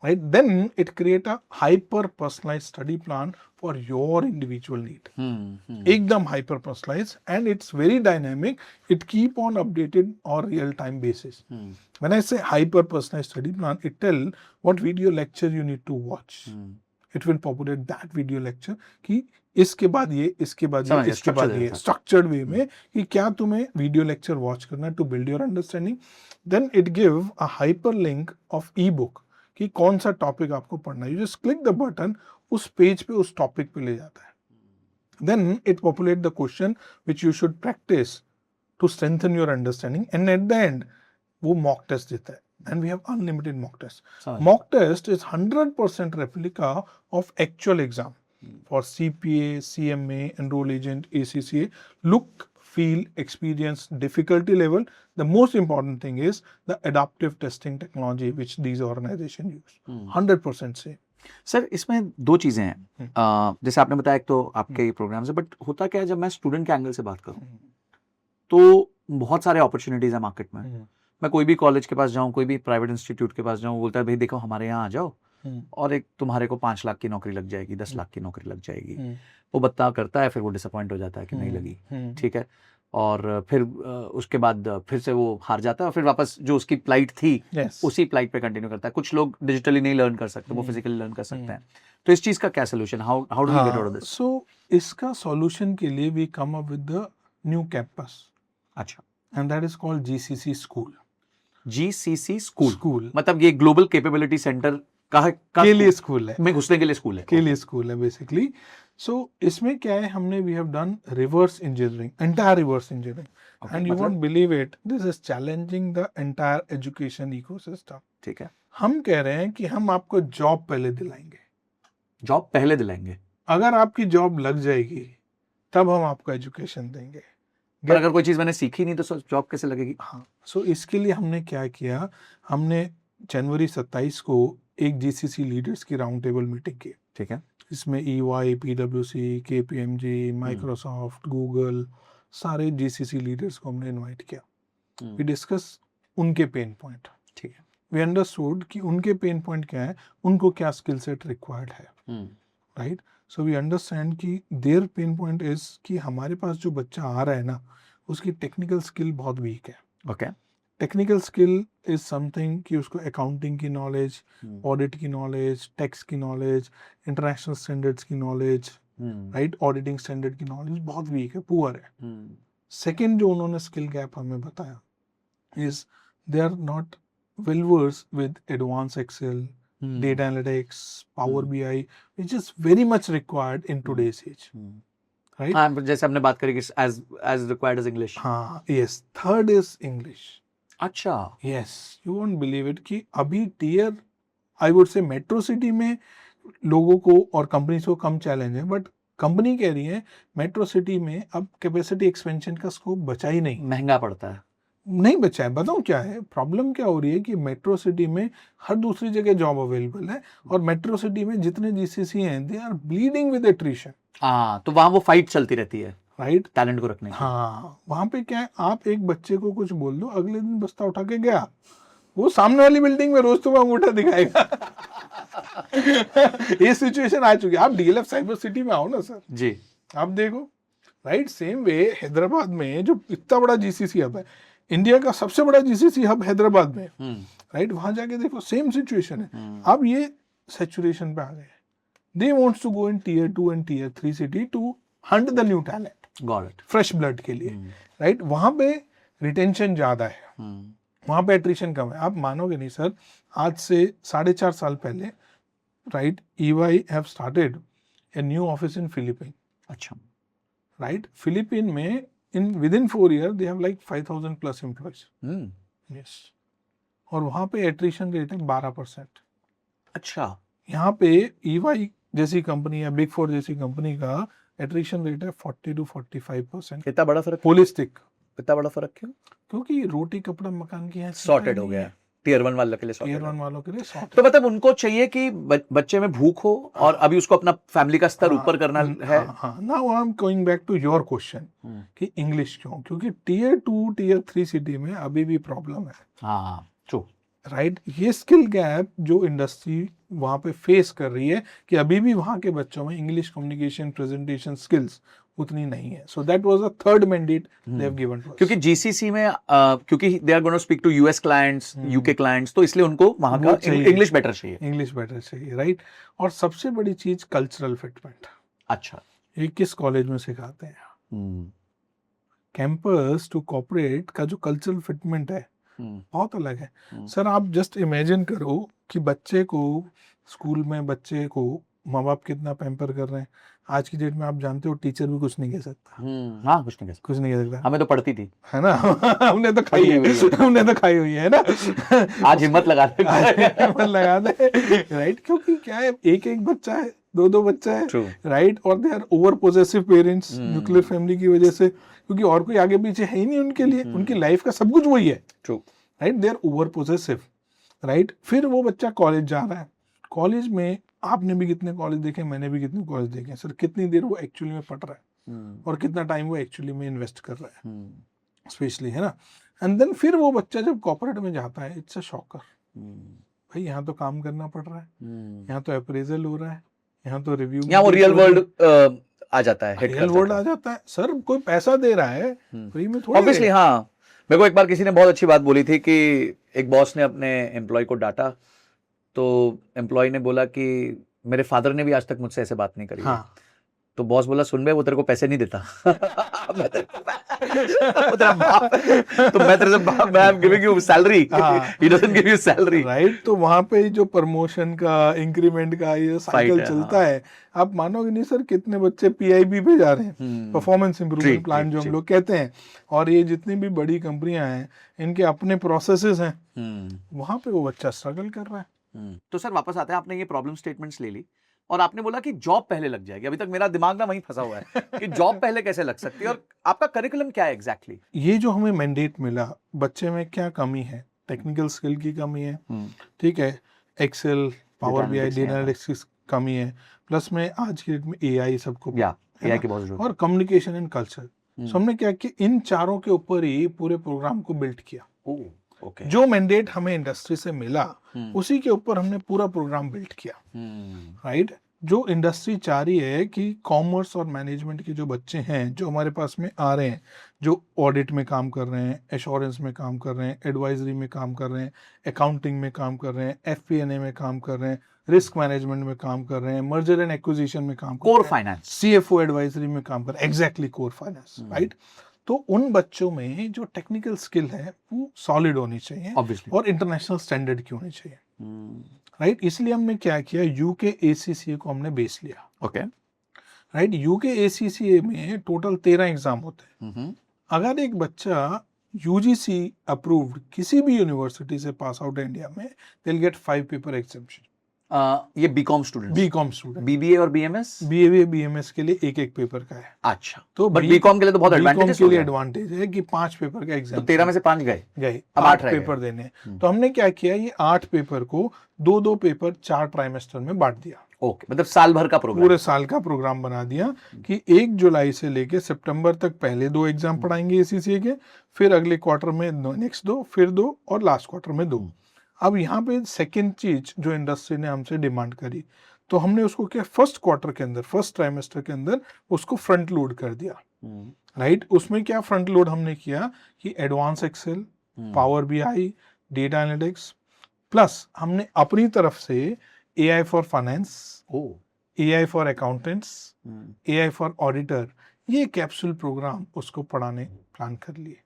Right? Then it create a hyper personalized study plan for your individual need. एकदम hyper personalized, and it's very dynamic. It keep on updated on real time basis. When I say hyper personalized study plan, it tell what video lecture you need to watch. It will populate that video lecture कि इसके बाद ये, इसके बाद ये, इसके बाद ये, structured way में कि क्या तुम्हें video lecture watch करना है to build your understanding. Then it give a hyperlink of ebook कि कौन सा टॉपिक आपको पढ़ना है. You just click the button, उस पेज पे उस टॉपिक पे ले जाता है. Then it populate the question which you should practise to strengthen your understanding, and at the end वो मॉक टेस्ट देता है. And we have unlimited mock test. Mock test is 100% replica of actual exam for CPA, CMA, enroll agent, ACCA. Look, feel, experience, difficulty level. The most important thing is the adaptive testing technology which these organizations use. 100% same. Sir इसमें दो चीजें हैं. जैसे आपने बताया, एक तो आपके प्रोग्राम से, बट होता क्या है जब मैं स्टूडेंट के एंगल से बात करूं तो बहुत सारे अपॉर्चुनिटीज है मार्केट में. मैं कोई भी कॉलेज के पास जाऊं, कोई भी प्राइवेट इंस्टीट्यूट के पास जाऊं, बोलता है भाई देखो हमारे यहाँ आ जाओ और एक तुम्हारे को 5 लाख की नौकरी लग जाएगी, 10 लाख की नौकरी लग जाएगी. वो बत्ता करता है, फिर वो डिसअपॉइंट हो जाता है कि नहीं लगी. ठीक है. और फिर उसके बाद फिर से वो हार जाता है और फिर वापस जो उसकी फ्लाइट थी उसी फ्लाइट पे कंटिन्यू करता है. कुछ लोग डिजिटली नहीं लर्न कर सकते, वो फिजिकली लर्न कर सकते हैं. तो इस चीज का क्या solution, how do we get out of this? So इसका सॉल्यूशन के लिए we come up with the new campus. अच्छा. And that is called GCC school. GCC school मतलब ये ग्लोबल कैपेबिलिटी सेंटर के लिए स्कूल है, में घुसने के लिए स्कूल है, के लिए स्कूल है बेसिकली. सो इसमें क्या है, हमने we have done reverse engineering, entire reverse engineering, and you won't believe it, this is challenging the entire education ecosystem. ठीक है. हम कह रहे हैं कि हम आपको जॉब पहले दिलाएंगे. जॉब पहले दिलाएंगे? अगर आपकी जॉब लग जाएगी तब हम आपको एजुकेशन देंगे. पर अगर कोई चीज मैंने सीखी नहीं तो जॉब कैसे लगेगी? हाँ. सो इसके लिए हमने क्या किया, हमने जनवरी 27 को एक GCC लीडर्स की राउंड टेबल मीटिंग की. ठीक है. इसमें EY, PwC, KPMG, Microsoft, Google, सारे GCC लीडर्स को हमने इनवाइट किया. वी डिस्कस उनके पेन पॉइंट. ठीक है. वी अंडरस्टूड कि उनके पेन पॉइंट क्या है, उनको क्या स्किल सेट रिक्वायर्ड है. राइट. सो वी अंडरस्टैंड कि देयर पेन पॉइंट इज कि हमारे पास जो बच्चा आ रहा है ना, उसकी टेक्निकल स्किल बहुत वीक है. Okay. Technical skill is something कि उसको अकाउंटिंग की नॉलेज, ऑडिट की नॉलेज, टैक्स की नॉलेज, इंटरनेशनल स्टैंडर्ड्स की नॉलेज, राइट, ऑडिटिंग स्टैंडर्ड की नॉलेज बहुत वीक है, पुअर है. सेकेंड जो उन्होंने स्किल गैप हमें बताया is they are not well versed with advance Excel, data analytics, Power BI, which is very much required in today's age. Right? हाँ, जैसे हमने बात करी कि as required as English. हाँ, yes. Third is English. अच्छा. Yes, you won't believe it कि अभी tier, I would say metro city में लोगों को और कंपनीज को कम चैलेंज है, बट कंपनी कह रही है मेट्रो सिटी में अब कैपेसिटी एक्सपेंशन का स्कोप बचा ही नहीं, महंगा पड़ता है. नहीं बचा है. बताऊं क्या है प्रॉब्लम, क्या हो रही है कि मेट्रो सिटी में हर दूसरी जगह जॉब अवेलेबल है, और मेट्रो सिटी में जितने GCC हैं they are bleeding with attrition. हाँ, तो वहां वो फाइट चलती रहती है, राइट, टैलेंट को रखने की. हाँ, वहां पे क्या है, आप एक बच्चे को कुछ बोल दो, अगले दिन बस्ता उठा के गया, वो सामने वाली बिल्डिंग में रोज तुम्हें अंगूठा दिखाएगा. ये सिचुएशन आ चुकी है. आप DLF साइबर सिटी में आओ ना सर जी, आप देखो. राइट. सेम वे हैदराबाद में जो इतना बड़ा GCC हब है, इंडिया का सबसे बड़ा GCC हब हैदराबाद में, राइट, वहां जाके देखो सेम सिचुएशन है. अब ये सैचुरेशन पे आ गए. They wants to go in tier 2 and tier 3 city to hunt the new talent, got it, fresh blood के लिए. राइट. वहां पे रिटेंशन ज्यादा है, वहां पे एट्रिशन कम है. आप मानोगे नहीं सर, आज से 4.5 साल पहले, right, EY have started a new office in Philippine. अच्छा. राइट. फिलीपीन में within 4 years they have like 5,000 plus employees. Yes. और वहाँ पे एट्रिशन रेट है 12%. अच्छा. यहाँ पे EY जैसी कंपनी या Big 4 जैसी कंपनी का एट्रिशन रेट है 40 to 45%. इतना बड़ा फर्क? होलिस्टिक. इतना बड़ा फर्क क्यों? क्योंकि रोटी कपड़ा मकान की है, सॉर्टेड हो गया है. टियर 1 वालों के लिए टियर sorted है। 1 वालों के लिए सॉर्ट तो मतलब उनको चाहिए कि बच्चे में भूख हो और अभी उसको अपना फैमिली का स्तर ऊपर करना है। Now I am going back to your question कि इंग्लिश क्यों, क्योंकि टियर 2 टियर 3 सिटी में अभी भी प्रॉब्लम है, हाँ ट्रू। राइट। ये स्किल गैप जो इंडस्ट्री वहाँ पे फेस कर रही है कि अभी भी वहाँ के बच्चों में इंग्लिश कम्युनिकेशन प्रेजेंटेशन स्किल्स उतनी नहीं है। So that was a third mandate they have given to us. क्योंकि जीसीसी में क्योंकि they are gonna speak to US clients, UK clients, तो इसलिए उनको वहां वो का चाहिए। इंग्लिश बेटर चाहिए। इंग्लिश बेटर चाहिए, राइट। और सबसे बड़ी चीज कल्चरल फिटमेंट। अच्छा। ये किस कॉलेज में सिखाते हैं? कैंपस टू कॉर्पोरेट का जो कल्चरल फिटमेंट है बहुत अलग है। सर आप जस्ट इमेजिन करो कि बच्चे को स्कूल में बच्चे को माँ बाप कितना पैम्पर कर रहे हैं। आज की डेट में आप जानते हो टीचर भी कुछ नहीं कह सकता। हाँ कुछ नहीं कह सकता। कुछ नहीं कह सकता। हमें तो पढ़ती थी, है ना। हमने तो खाई है, हमने तो खाई हुई है ना। आज हिम्मत लगा दे। हिम्मत लगा दे, राइट। क्योंकि क्या है, एक एक बच्चा है, दो दो बच्चा है, True. राइट। और they are over possessive parents nuclear family की वजह से, क्योंकि और कोई आगे पीछे है ही नहीं उनके लिए। उनकी लाइफ का सब कुछ वही है, right. They are over possessive, right. फिर वो बच्चा कॉलेज जा रहा है। कॉलेज में आपने भी कितने कॉलेज देखे, मैंने भी कितने कॉलेज देखे सर। कितनी देर वो एक्चुअली में पढ़ रहा है और कितना टाइम वो एक्चुअली में इन्वेस्ट कर रहा है, स्पेशली, है ना। एंड देन फिर वो बच्चा जब कॉर्पोरेट में जाता है, इट्स अ शॉकर। भाई यहाँ तो काम करना पड़ रहा है, यहाँ तो अप्रेजल हो रहा है, यहाँ तो रिव्यू, यहाँ वो रियल वर्ल्ड आ जाता है, रियल वर्ल्ड आ जाता है। सर कोई पैसा दे रहा है, फ्री में थोड़ी ऑब्वियसली। हाँ, मेरे को एक बार किसी ने बहुत अच्छी बात बोली थी कि एक बॉस ने अपने एम्प्लॉय को डांटा, तो एम्प्लॉय ने बोला कि मेरे फादर ने भी आज तक मुझसे ऐसे बात नहीं करी। हाँ। तो बॉस बोला, सुन बे, वो तेरे को पैसे नहीं देता। वो तेरा बाप है, तो मैं तेरे से बाप, मैं am giving you salary, he doesn't give you salary, right. तो वहां पे जो प्रमोशन का, इंक्रीमेंट का ये साइकिल चलता है। आप मानोगे नहीं सर, कितने बच्चे पीआईबी पे जा रहे हैं, परफॉर्मेंस इंप्रूवमेंट प्लान जो हम लोग कहते हैं। और ये जितनी भी बड़ी कंपनियां हैं, इनके अपने प्रोसेसेस हैं, वहां पे वो बच्चा स्ट्रगल कर रहा है। तो सर वापस आते हैं, आपने ये प्रॉब्लम स्टेटमेंट्स ले ली और आपने बोला कि जॉब पहले लग जाएगी। अभी तक मेरा दिमाग ना वहीं फंसा हुआ है कि जॉब पहले कैसे लग सकती है, और आपका करिकुलम क्या है एग्जैक्टली? ये जो हमें मैंडेट मिला, बच्चे में क्या कमी है, टेक्निकल स्किल की कमी है, ठीक है, Excel, Power BI, data analytics कमी है, प्लस में आज की डेट में एआई सबको, एआई की बहुत जरूरत, और कम्युनिकेशन एंड कल्चर। सो हमने क्या किया, इन चारों के ऊपर ही पूरे प्रोग्राम को बिल्ड किया। Okay. जो मैंडेट हमें इंडस्ट्री से मिला, उसी के ऊपर हमने पूरा प्रोग्राम बिल्ड किया, राइट। जो इंडस्ट्री चाह रही है कि कॉमर्स और मैनेजमेंट के जो बच्चे हैं, जो हमारे पास में आ रहे हैं, जो ऑडिट में काम कर रहे हैं, एश्योरेंस में काम कर रहे हैं, एडवाइजरी में काम कर रहे हैं, अकाउंटिंग में काम कर रहे हैं, एफपीएनए में काम कर रहे हैं, रिस्क मैनेजमेंट में काम कर रहे हैं, मर्जर एंड एक्विजिशन में काम कर रहे हैं, कोर फाइनेंस, सीएफओ एडवाइजरी में काम कर रहे हैं, एग्जैक्टली कोर फाइनेंस, राइट। तो उन बच्चों में जो टेक्निकल स्किल है वो सॉलिड होनी चाहिए, Obviously. और इंटरनेशनल स्टैंडर्ड की होनी चाहिए, राइट। इसलिए हमने क्या किया, यूके एसीसीए को हमने बेस लिया। Okay, right. यूके एसीसीए में टोटल 13 एग्जाम होते हैं। अगर एक बच्चा यूजीसी अप्रूव्ड किसी भी यूनिवर्सिटी से पास आउट है इंडिया में, they will get 5 paper exemption. ये बीकॉम स्टूडेंट, बीबीए और बीएमएस, बीएमएस के लिए एक एक पेपर का है। अच्छा, तो बट बीकॉम के लिए तो बहुत एडवांटेज के लिए एडवांटेज है कि 5 पेपर का एग्जाम, तो 13 में से 5 गए, अब 8 पेपर देने। तो हमने क्या किया, ये 8 पेपर को 2-2 पेपर 4 ट्राइमेस्टर में बांट दिया। ओके, मतलब साल भर का प्रोग्राम, पूरे साल का प्रोग्राम बना दिया कि 1 जुलाई से लेके सितंबर तक पहले 2 एग्जाम पढ़ाएंगे एसीसीए के, फिर अगले क्वार्टर में नेक्स्ट 2, फिर 2, और लास्ट क्वार्टर में 2। अब यहाँ पे सेकंड चीज जो इंडस्ट्री ने हमसे डिमांड करी, तो हमने उसको क्या, फर्स्ट क्वार्टर के अंदर, फर्स्ट ट्राइमेस्टर के अंदर उसको फ्रंट लोड कर दिया, राइट। उसमें क्या फ्रंट लोड हमने किया कि advance Excel, Power BI, data analytics, plus हमने अपनी तरफ से AI for finance, AI for accountants, AI for auditor, ये कैप्सूल प्रोग्राम उसको पढ़ाने प्लान कर लिए।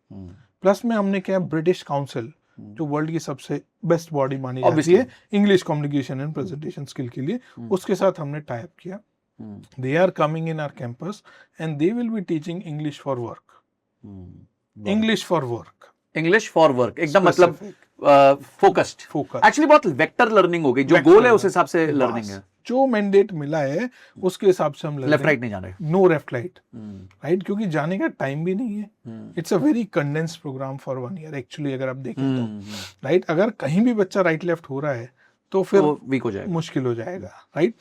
प्लस में हमने क्या, ब्रिटिश काउंसिल जो वर्ल्ड की सबसे बेस्ट बॉडी मानी जाती है English communication and presentation skill के लिए, उसके साथ हमने टाई अप किया। They are coming in our campus and they will be teaching English for work, English for work, English for work, एकदम मतलब फोकस्ड। Focused. एक्चुअली बहुत वेक्टर लर्निंग हो गई, जो गोल है उस हिसाब से लर्निंग है, जो मैंडेट मिला है उसके हिसाब से हम लेफ्ट राइट नहीं जा रहे। नो लेफ्ट राइट, राइट, क्योंकि जाने का टाइम भी नहीं है। It's a very condensed program for 1 year actually, अगर आप देखें तो, राइट। अगर कहीं भी बच्चा राइट लेफ्ट हो रहा है तो फिर वीक हो जाएगा, मुश्किल हो जाएगा, राइट।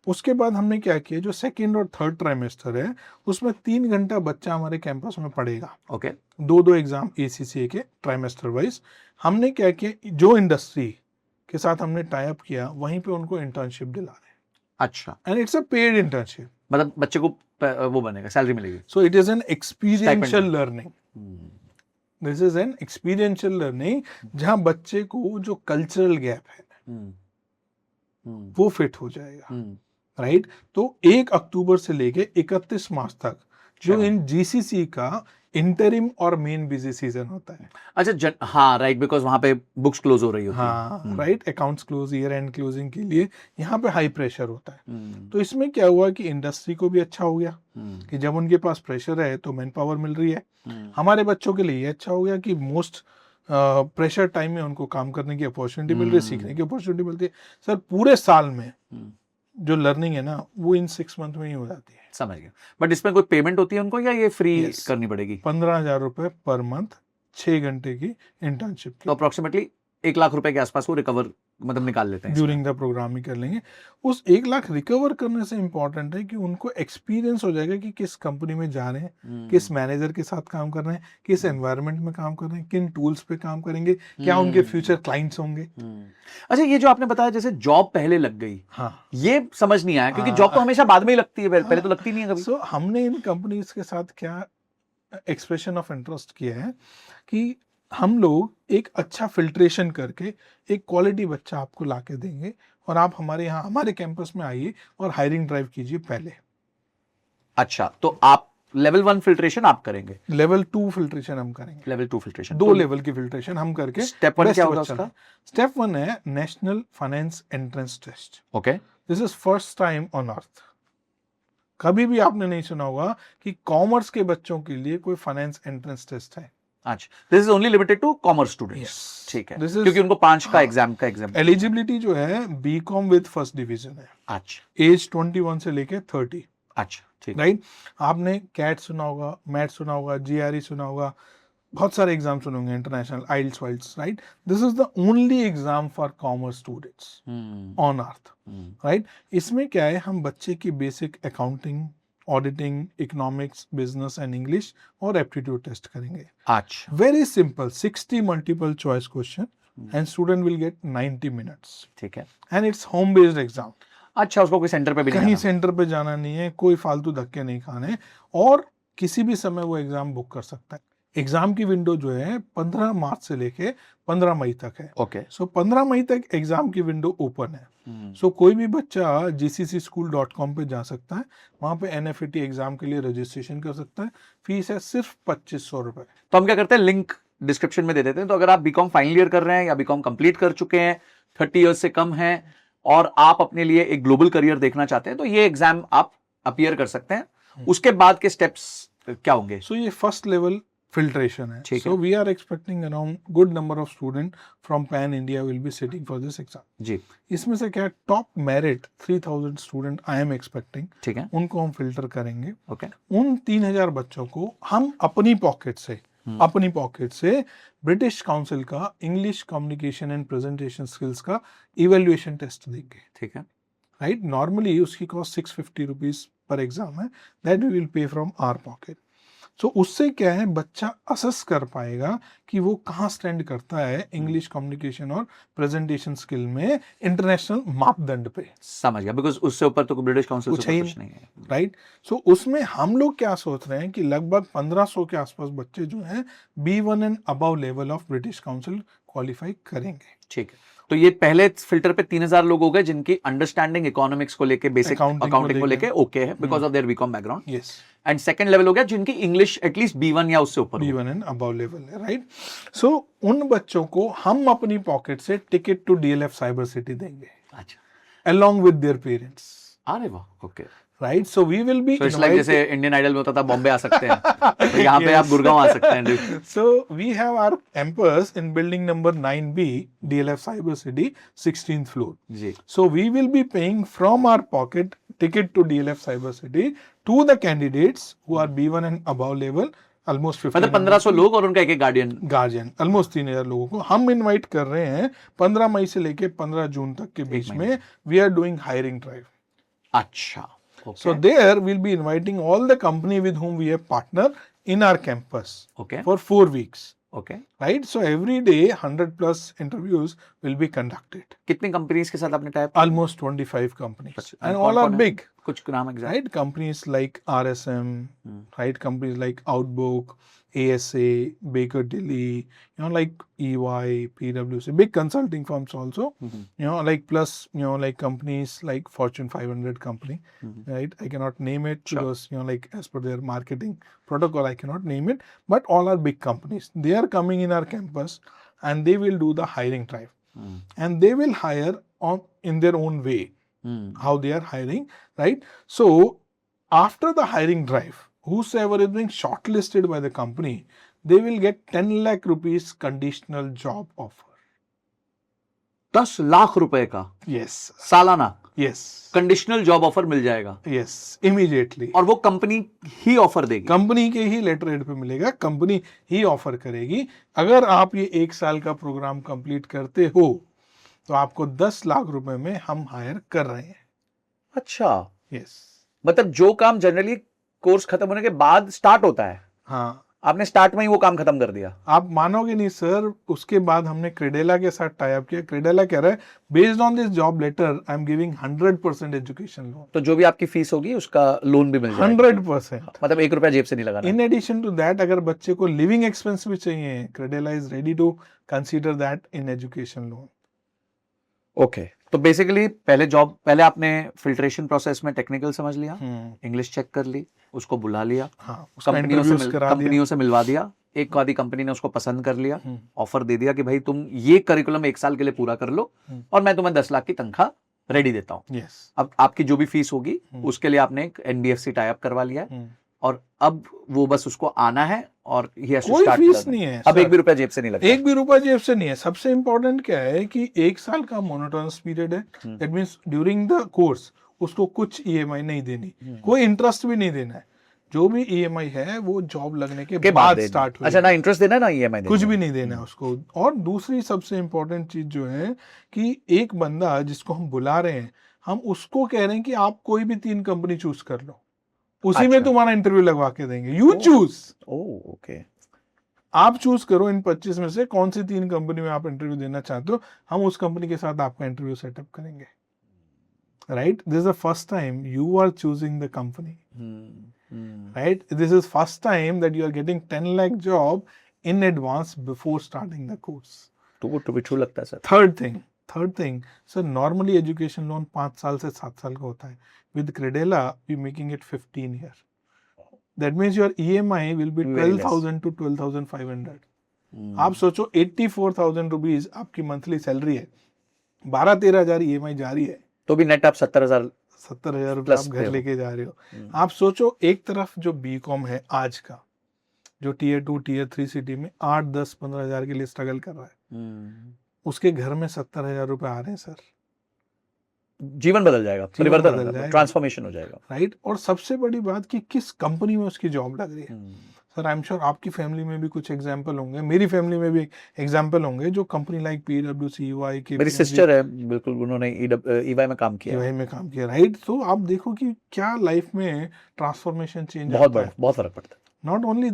उसके बाद हमने क्या किया, जो सेकेंड और थर्ड ट्राइमेस्टर है उसमें 3 घंटा बच्चा हमारे कैंपस में पढ़ेगा। ओके, 2 एग्जाम ACCA के ट्राइमेस्टर वाइज। हमने क्या किया, जो इंडस्ट्री के साथ हमने टाई अप किया वहीं पे उनको इंटर्नशिप दिला रहे हैं। अच्छा, and it's a paid internship, मतलब बच्चे को वो बनेगा, सैलरी मिलेगी। So it is an experiential Stipend. Learning. This is an experiential learning जहां बच्चे को जो कल्चरल गैप है वो फिट हो जाएगा, राइट। तो 1 अक्टूबर से लेके 31 मार्च तक जो इन GCC का इंटरिम और मेन बिजी सीजन होता है। अच्छा, हाँ राइट, बिकॉज वहां पे बुक्स क्लोज हो रही होती है। हाँ, right, accounts close, year and closing के लिए यहाँ पे हाई प्रेशर होता है। तो इसमें क्या हुआ कि इंडस्ट्री को भी अच्छा हो गया कि जब उनके पास प्रेशर है तो मैन पावर मिल रही है। हमारे बच्चों के लिए ये अच्छा हो गया कि मोस्ट प्रेशर टाइम में उनको काम करने की अपॉर्चुनिटी मिल रही है, सीखने की अपॉर्चुनिटी मिलती है। सर पूरे साल में जो लर्निंग है ना वो इन 6 मंथ में ही हो जाती है। समझ गया, बट इसमें कोई पेमेंट होती है उनको या ये फ्री करनी पड़ेगी? 15,000 रुपए पर मंथ, 6 घंटे की इंटर्नशिप की। तो अप्रोक्सीमेटली 1 लाख रुपए के आसपास वो रिकवर मतलब निकाल लेते हैं ड्यूरिंग द प्रोग्राम ही कर लेंगे। उस 1 लाख रिकवर करने से इम्पोर्टेंट है कि उनको एक्सपीरियंस हो जाएगा कि किस कंपनी में जा रहे हैं, किस मैनेजर के साथ काम कर रहे हैं, किस एनवायरनमेंट में काम कर रहे हैं, किन टूल्स पे काम करेंगे, क्या उनके फ्यूचर क्लाइंट्स होंगे। अच्छा, ये जो आपने बताया जैसे जॉब पहले लग गई, हाँ, ये समझ नहीं आया, क्योंकि जॉब तो हमेशा बाद में ही लगती है, पहले तो लगती नहीं है कभी। सो हमने इन कंपनीज के साथ क्या एक्सप्रेशन ऑफ इंटरेस्ट किया है कि हम लोग एक अच्छा फिल्ट्रेशन करके एक क्वालिटी बच्चा आपको लाके देंगे और आप हमारे यहाँ हमारे कैंपस में आइए और हायरिंग ड्राइव कीजिए पहले। अच्छा, तो आप लेवल 1 फिल्ट्रेशन आप करेंगे, लेवल 2 फिल्ट्रेशन हम करेंगे, लेवल 2 फिल्ट्रेशन, 2 लेवल की फिल्ट्रेशन हम करके। स्टेप 1 क्या होगा उसका? स्टेप 1 है national finance entrance test. Okay, this is first time on earth. कभी भी आपने नहीं सुना होगा कि कॉमर्स के बच्चों के लिए कोई फाइनेंस एंट्रेंस टेस्ट है। अच्छा, this is only limited to commerce students. ठीक है, क्योंकि उनको 5 का एग्जाम एलिजिबिलिटी जो है BCom विद फर्स्ट डिवीजन है। अच्छा, एज 21 से लेके 30। अच्छा, ठीक, राइट। आपने कैट सुना होगा, मैट सुना होगा, GRE सुना होगा, बहुत सारे एग्जाम सुने होंगे, इंटरनेशनल आइल्स वाइल्स, right. This is the only exam for commerce students on earth, right. इसमें क्या है, हम बच्चे की basic accounting, auditing, economics, business and English और एप्टीट्यूड टेस्ट करेंगे। अच्छा, very simple, 60 multiple choice question and student will get 90 minutes, ठीक है। And it's home based exam. अच्छा, उसको कोई सेंटर पे भी कहीं सेंटर पे जाना नहीं है, कोई फालतू धक्के नहीं खाने, और किसी भी समय वो एग्जाम बुक कर सकता है। एग्जाम की विंडो जो है 15 मार्च से लेके 15 मई तक है। ओके, सो 15 मई तक एग्जाम की विंडो ओपन है। सो कोई भी बच्चा gccschool.com पे जा सकता है, वहां पे NFET एग्जाम के लिए रजिस्ट्रेशन कर सकता है। फीस है सिर्फ 2500 रुपए। तो हम क्या करते हैं, लिंक डिस्क्रिप्शन में दे देते हैं। तो अगर आप बीकॉम फाइनल ईयर कर रहे हैं या बीकॉम कंप्लीट कर चुके हैं, 30 इयर्स से कम हैं, और आप अपने लिए एक ग्लोबल करियर देखना चाहते हैं, तो ये एग्जाम आप अपीयर कर सकते हैं। उसके बाद के स्टेप्स क्या होंगे? सो ये फर्स्ट लेवल filtration है। ठीक है। So we are expecting around good number of student from pan India will be sitting for this exam। जी, इसमें से क्या top merit 3000 student I am expecting, ठीक है, उनको हम फिल्टर करेंगे। ओके, उन 3000 बच्चों को हम अपनी पॉकेट से ब्रिटिश काउंसिल का English communication and presentation skills का इवेल्युएशन टेस्ट देंगे। ठीक है, राइट। नॉर्मली उसकी कॉस्ट 650 रुपीज पर एग्जाम है, that we will pay from our pocket. So उससे क्या है, बच्चा असेस कर पाएगा कि वो कहाँ स्टैंड करता है इंग्लिश कम्युनिकेशन और प्रेजेंटेशन स्किल में इंटरनेशनल मापदंड पे। समझ गया, बिकॉज उससे ऊपर तो ब्रिटिश काउंसिल से कुछ नहीं है, राइट। सो उसमें हम लोग क्या सोच रहे हैं कि लगभग 1500 के आसपास बच्चे जो हैं B1 and above level of British council qualify करेंगे। ठीक है। तो ये पहले फिल्टर पे 3000 लोग हो गए जिनकी अंडरस्टैंडिंग इकोनॉमिक्स को लेके, बेसिक अकाउंटिंग को लेके ओके है because of their BCom background. Yes. And second level हो गया जिनकी इंग्लिश एटलीस्ट B1 या उससे ऊपर, B1 एंड अबव लेवल है, राइट। सो उन बच्चों को हम अपनी पॉकेट से ticket to DLF Cyber City देंगे। अच्छा, along with their parents। अरे वाह, okay, right? So we will be So it's like जैसे इंडियन आइडल में होता था बॉम्बे आ सकते हैं, तो यहाँ पे आप गुड़गांव आ सकते हैं. So we have our campus in building number 9B, DLF Cyber City, 16th floor. Ji. So we will be paying from our pocket ticket to DLF Cyber City to the candidates who are B1 and above level, almost 15. मतलब 1500 लोग और उनका एक गार्डियन. गार्जियन almost 3000 लोगों को हम इनवाइट कर रहे हैं 15 मई से लेके 15 जून तक के बीच में. We are doing hiring drive. अच्छा. Okay. So there we'll be inviting all the company with whom we have partner in our campus. Okay. For 4 weeks. Okay. Right? So every day 100 plus interviews will be conducted. कितनी कंपनीज के साथ आपने टाइप? Almost 25 companies. अच्छा. And all are big. कुछ नाम exact. Right? Companies like RSM, right? Companies like Outbook, ASA, Baker Tilly, like EY, PwC, big consulting firms also, like plus, like companies like Fortune 500 company, right? I cannot name it because, like as per their marketing protocol, I cannot name it, but all are big companies. They are coming in our campus and they will do the hiring drive. And they will hire in their own way, how they are hiring, right? So after the hiring drive, whosoever is being shortlisted by the company, they will get 10 lakh rupees conditional job offer. 10 lakh रुपए का? Yes. सालाना? Yes. कंडीशनल जॉब ऑफर मिल जाएगा? Yes. Immediately. और वो कंपनी ही ऑफर देगी? कंपनी के ही लेटर हेड पे मिलेगा, कंपनी ही ऑफर करेगी. अगर आप ये 1 साल का प्रोग्राम कंप्लीट करते हो तो आपको 10 लाख रुपए में हम हायर कर रहे हैं. अच्छा. Yes. मतलब जो काम जनरली कोर्स खत्म होने के बाद स्टार्ट होता है, हाँ, आपने स्टार्ट में ही वो काम खत्म कर दिया. आप मानोगे नहीं सर, उसके बाद हमने क्रेडेला के साथ टाई अप किया. क्रेडेला कह रहा है based on this job letter I am giving 100% education loan. तो जो भी आपकी फीस होगी उसका लोन भी मिल जाएगा? 100%. मतलब 1 रुपया जेब से नहीं लगाना. इन एडिशन टू दैट अगर बच्चे को लिविंग एक्सपेंस भी चाहिए, Credila is ready to consider that in education loan. Okay. तो बेसिकली पहले आपने फिल्ट्रेशन प्रोसेस में टेक्निकल समझ लिया, इंग्लिश चेक कर ली, उसको बुला लिया, कंपनियों से मिलवा दिया, एक आधी कंपनी ने उसको पसंद कर लिया, ऑफर दे दिया कि भाई तुम ये करिकुलम 1 साल के लिए पूरा कर लो और मैं तुम्हें 10 लाख की तनख्वाह रेडी देता हूँ. अब आपकी जो भी फीस होगी उसके लिए आपने एक NBFC टाई अप करवा लिया है और अब वो बस उसको आना है और कोई फीस नहीं है. अब 1 भी रुपया जेब से नहीं लगता. 1 भी रुपया जेब से नहीं है. सबसे इंपॉर्टेंट क्या है कि 1 साल का मोनोटोनस पीरियड है. That means during the course उसको कुछ EMI नहीं देनी, कोई इंटरेस्ट भी नहीं देना है. जो भी EMI है वो जॉब लगने के बाद स्टार्ट हुई. अच्छा, ना इंटरेस्ट देना ना EMI देना, कुछ भी नहीं देना है उसको. और दूसरी सबसे इंपॉर्टेंट चीज जो है कि एक बंदा जिसको हम बुला रहे हैं, हम उसको कह रहे हैं कि आप कोई भी 3 कंपनी चूज कर लो, उसी में तुम्हारा इंटरव्यू लगवा के देंगे. You choose. ओके. आप चूज करो इन 25 में से कौन सी 3 कंपनी में आप इंटरव्यू देना चाहते हो, हम उस कंपनी के साथ आपका इंटरव्यू सेटअप करेंगे. Right? This is the first time you are choosing the company. Right? This is first time that you are getting 10 lakh job in advance before starting the course. To be true लगता है sir. Third thing, sir, normally education loan 5 साल से 7 साल का होता है. With Credela, we making it 15 year. That means your EMI will be 12,000 to 12,500. आप सोचो 84,000 रुपीज आपकी मंथली सैलरी है, 12-13 हजार EMI जा रही है, तो भी नेट आप 70,000 रुपये आप घर लेके जा रहे हो. आप सोचो एक तरफ जो BCom है आज का, जो Tier 2 Tier 3 सिटी में 8-10-15 हजार के लिए स्ट्रगल कर रहा है, उसके घर में 70,000 रुपए आ रहे हैं सर. जीवन बदल जाएगा, परिवर्तन हो जाएगा, ट्रांसफॉर्मेशन हो जाएगा. राइट? और सबसे बड़ी बात कि किस कंपनी में उसकी जॉब लग रही है. सर आई एम श्योर आपकी फैमिली में भी कुछ एग्जांपल होंगे, मेरी फैमिली में भी एग्जांपल होंगे जो कंपनी लाइक PwC, EY के. मेरी सिस्टर है, बिल्कुल, उन्होंने EY में काम किया. राइट? तो आप देखो कि क्या लाइफ में ट्रांसफॉर्मेशन चेंज बहुत फर्क पड़ता है. Not only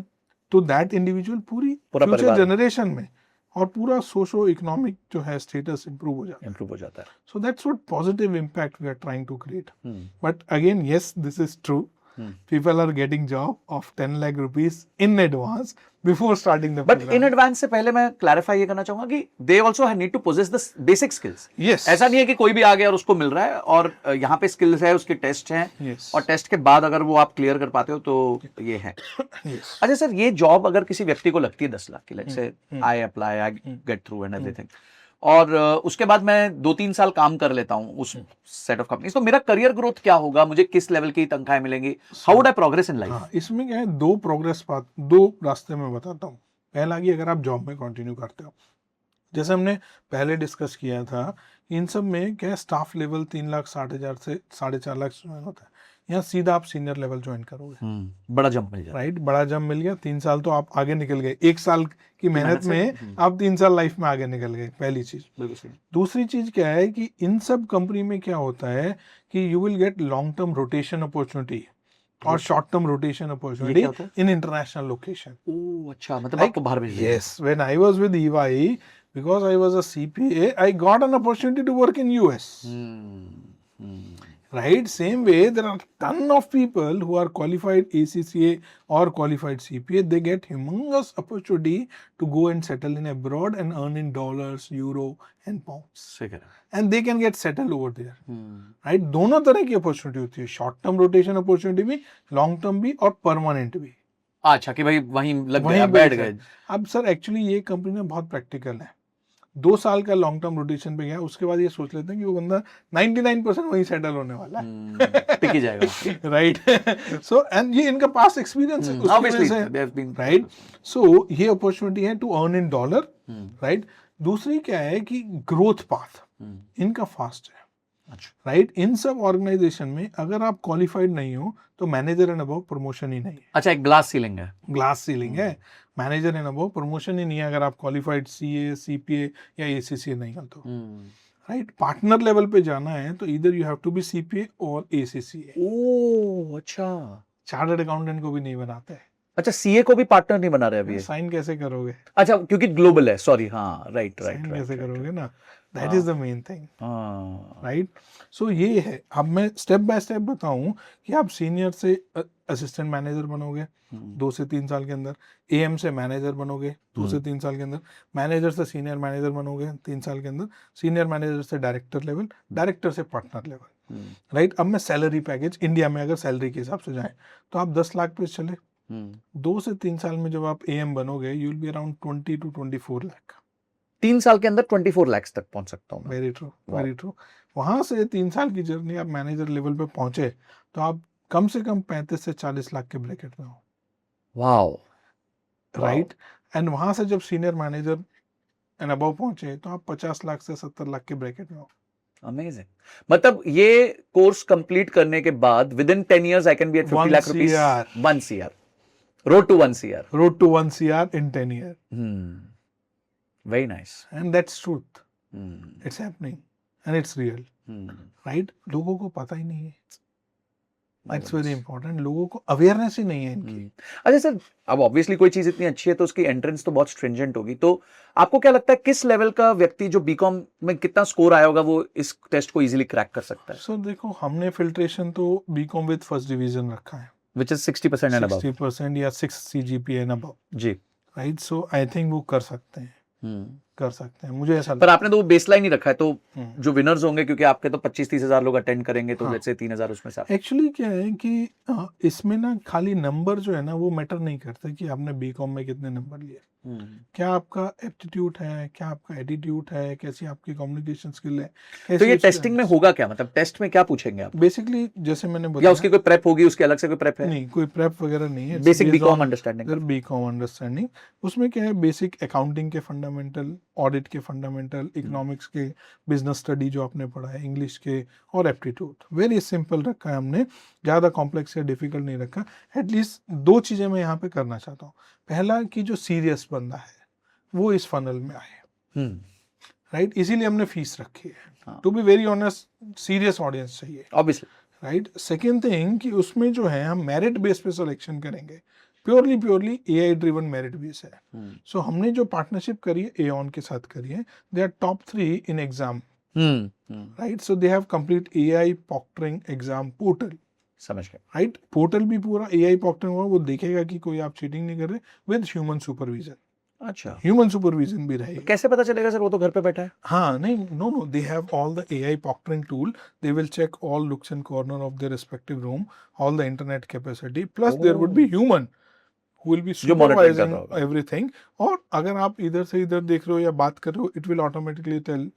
to that individual, पूरी फ्यूचर जनरेशन में, और पूरा सोशो इकोनॉमिक जो है स्टेटस इंप्रूव हो जाता है. So that's what positive impact we are trying to create. But again yes, this is true. People are getting job of 10 lakh rupees in advance before starting the program. But in advance से पहले मैं clarify ये करना चाहूंगा कि they also need to possess the basic skills. Yes. ऐसा नहीं है कि कोई भी आ गया और उसको मिल रहा है और यहाँ पे skills है, उसके टेस्ट हैं. Yes. और टेस्ट के बाद अगर वो आप क्लियर कर पाते हो तो ये है. Yes. अच्छा सर, ये जॉब अगर किसी व्यक्ति को लगती है 10 लाख की, let's say I apply, I get through and everything, और उसके बाद मैं 2-3 साल काम कर लेता हूँ उस सेट ऑफ कंपनीज, तो मेरा करियर ग्रोथ क्या होगा, मुझे किस लेवल की तनख्वाहें मिलेंगी, how would I progress in life? हाँ, इसमें क्या है, दो प्रोग्रेस पाथ, दो रास्ते मैं बताता हूँ। पहला कि अगर आप जॉब में कंटिन्यू करते हो, जैसे हमने पहले डिस्कस किया था, इन सब में क्या है, स्टाफ लेवल 3,60,000 से 4.5 लाख ज्वाइन होता है। यहाँ सीधा आप सीनियर लेवल ज्वाइन करोगे, बड़ा जंप मिल जाए। राइट, बड़ा जंप मिल गया, 3 साल तो आप आगे निकल गए, 1 साल की मेहनत में आप 3 साल लाइफ में आगे निकल गए, पहली चीज। दूसरी चीज क्या है कि इन सब कंपनी में क्या होता है कि you will get long term rotation opportunity और short term rotation opportunity in international location. Oh अच्छा, मतलब आपको बाहर भेज दिया। Yes, when I was with EY, because I was a CPA, I got an opportunity to work in US. Right? Same way, there are ton of people who are qualified ACCA or qualified CPA. They get humongous opportunity to go and settle in abroad and earn in dollars, euro, and pounds. सही कह रहे And they can get settled over there. Right? दोनों तरह की अपॉर्चुनिटी होती है, शॉर्ट टर्म रोटेशन अपॉर्चुनिटी भी, लॉन्ग टर्म भी और परमानेंट भी। अच्छा कि भाई वहीं लग वहीं गए, पे बैठ सर। गए। अब सर एक्चुअली ये कंपनी ना बहुत प्रैक्टिकल है, 2 साल का लॉन्ग टर्म रोटेशन पे गया, उसके बाद ये सोच लेते हैं कि वो बंदा 99% वहीं सेटल होने वाला है, टिक ही जाएगा। राइट। सो एंड ये इनका पास्ट एक्सपीरियंस है, उसकी Obviously, वजह से, they have been- right. So ये अपॉर्चुनिटी है to earn in dollar, right. दूसरी क्या है कि ग्रोथ पाथ इनका फास्ट है, अच्छा राइट। इन सब ऑर्गेनाइजेशन में अगर आप क्वालिफाइड नहीं हो तो मैनेजर एंड अबव प्रमोशन ही नहीं है, अच्छा, एक ग्लास सीलिंग है। ग्लास सीलिंग है, मैनेजर एंड अबव प्रमोशन ही नहीं है अगर आप क्वालिफाइड सीए, सीपीए या एसीसीए नहीं हो तो, राइट। पार्टनर लेवल पे जाना है तो इधर you have to be CPA और एसीसीए। ओह अच्छा। चार्टर्ड अकाउंटेंट को भी नहीं बनाते, अच्छा, सीए को भी पार्टनर नहीं बना रहे अभी ये? साइन कैसे करोगे? अच्छा, क्योंकि ग्लोबल है, सॉरी। हाँ, राइट राइट साइन राइट। कैसे करोगे ना, that is the main thing, हाँ, राइट। सो ये है, अब मैं स्टेप बाय स्टेप बताऊं कि आप सीनियर से असिस्टेंट मैनेजर बनोगे 2 से 3 साल के अंदर, एएम से मैनेजर बनोगे 2 से 3 साल के अंदर, मैनेजर से सीनियर मैनेजर बनोगे 3 साल के अंदर, सीनियर मैनेजर से डायरेक्टर लेवल, डायरेक्टर से पार्टनर लेवल, राइट। अब मैं सैलरी पैकेज इंडिया में अगर सैलरी के हिसाब से जाए तो आप 10 लाख पे चले, 2 से 3 साल में जब आप एएम बनोगे you will be around 20 to 24 lakh. 3 साल के अंदर 24 लाख तक पहुंच सकता हूँ मैं। Very true, very true. वहां से 3 साल की जर्नी आप मैनेजर लेवल पे पहुंचे तो आप कम से कम 35 से 40 लाख के ब्रैकेट में हो, वाओ, राइट। एंड वहां से जब सीनियर मैनेजर एंड अबव पहुंचे तो आप 50 लाख से 70 लाख के ब्रैकेट में हो। अमेजिंग। मतलब ये कोर्स कंप्लीट करने के बाद within 10 years I can be at 50 lakh rupees, 1 CR, road to 1 CR, road to 1 CR in 10 years, very nice. And that's truth, it's happening and it's real, right. लोगों को पता ही नहीं है, दैट्स वेरी इंपॉर्टेंट, लोगों को अवेयरनेस ही नहीं है इनकी। अच्छा सर, अब ऑब्वियसली कोई चीज इतनी अच्छी है तो उसकी एंट्रेंस तो बहुत स्ट्रिंजेंट होगी, तो आपको क्या लगता है किस लेवल का व्यक्ति जो बीकॉम में कितना स्कोर आया होगा वो इस टेस्ट को इजीली क्रैक कर सकता है? सो देखो, हमने फिल्ट्रेशन तो बीकॉम विद फर्स्ट डिवीजन रखा है, विच इज 60% एंड अबव, 60% या 6 CGPA एंड अबव, जी, राइट। सो आई थिंक वो कर सकते हैं, कर सकते हैं, मुझे ऐसा पर आपने तो वो बेसलाइन ही रखा है, तो हम्म। जो विनर्स होंगे, क्योंकि आपके तो 25-30 हजार लोग अटेंड करेंगे, तो हाँ। लेट्स से 3,000 उसमें से एक्चुअली क्या है कि इसमें ना खाली नंबर जो है ना वो मैटर नहीं करते कि आपने बीकॉम में कितने नंबर लिए, क्या आपका एप्टीट्यूड है, क्या आपका एटीट्यूड है, कैसी आपकी कम्युनिकेशन स्किल है, तो ये टेस्टिंग में होगा क्या, मतलब टेस्ट में क्या पूछेंगे आप? बेसिकली जैसे मैंने या बताया, उसकी कोई प्रेप होगी, उसके अलग से कोई प्रेप है? नहीं, कोई प्रेप वगैरह नहीं है, basic BCom understanding. BCom understanding, उसमें क्या है, बेसिक अकाउंटिंग के फंडामेंटल, ऑडिट के फंडामेंटल, इकोनॉमिक्स के, बिजनेस स्टडी जो आपने पढ़ा है, इंग्लिश के, और एप्टीट्यूड। वेरी सिंपल रखा है हमने, ज़्यादा कॉम्प्लेक्स या डिफिकल्ट नहीं रखा। एटलीस्ट 2 चीज़ें मैं यहाँ पे करना चाहता हूँ। पहला कि जो सीरियस बंदा है वो इस फनल में आए, राइट, इसीलिए हमने फीस रखी है। To be very honest, serious audience चाहिए, ऑब्वियसली, राइट। सेकेंड थिंग कि उसमें जो है हम मेरिट बेस पे सिलेक्शन करेंगे, purely AI driven merit base है। सो हमने जो पार्टनरशिप करी है एऑन के साथ करी है, they are top 3 in exam, right. So they have complete AI proctoring exam portal, समझ गए, राइट। पोर्टल भी पूरा AI प्रॉक्टरिंग हुआ, वो देखेगा कि कोई आप चीटिंग नहीं कर रहे, विद ह्यूमन सुपरविजन। अच्छा, ह्यूमन सुपरविजन भी रहेगा। कैसे पता चलेगा सर, वो तो घर पे बैठा है? हाँ, नहीं, no, they have all the AI proctoring tool. They will check all nooks and corner of their respective room, all the internet capacity. Plus, there would be human who will be जो monitoring कर supervising रहा होगा। everything. और अगर आप इधर से इधर देख रहे हो या बात कर रहे हो, it will automatically tell,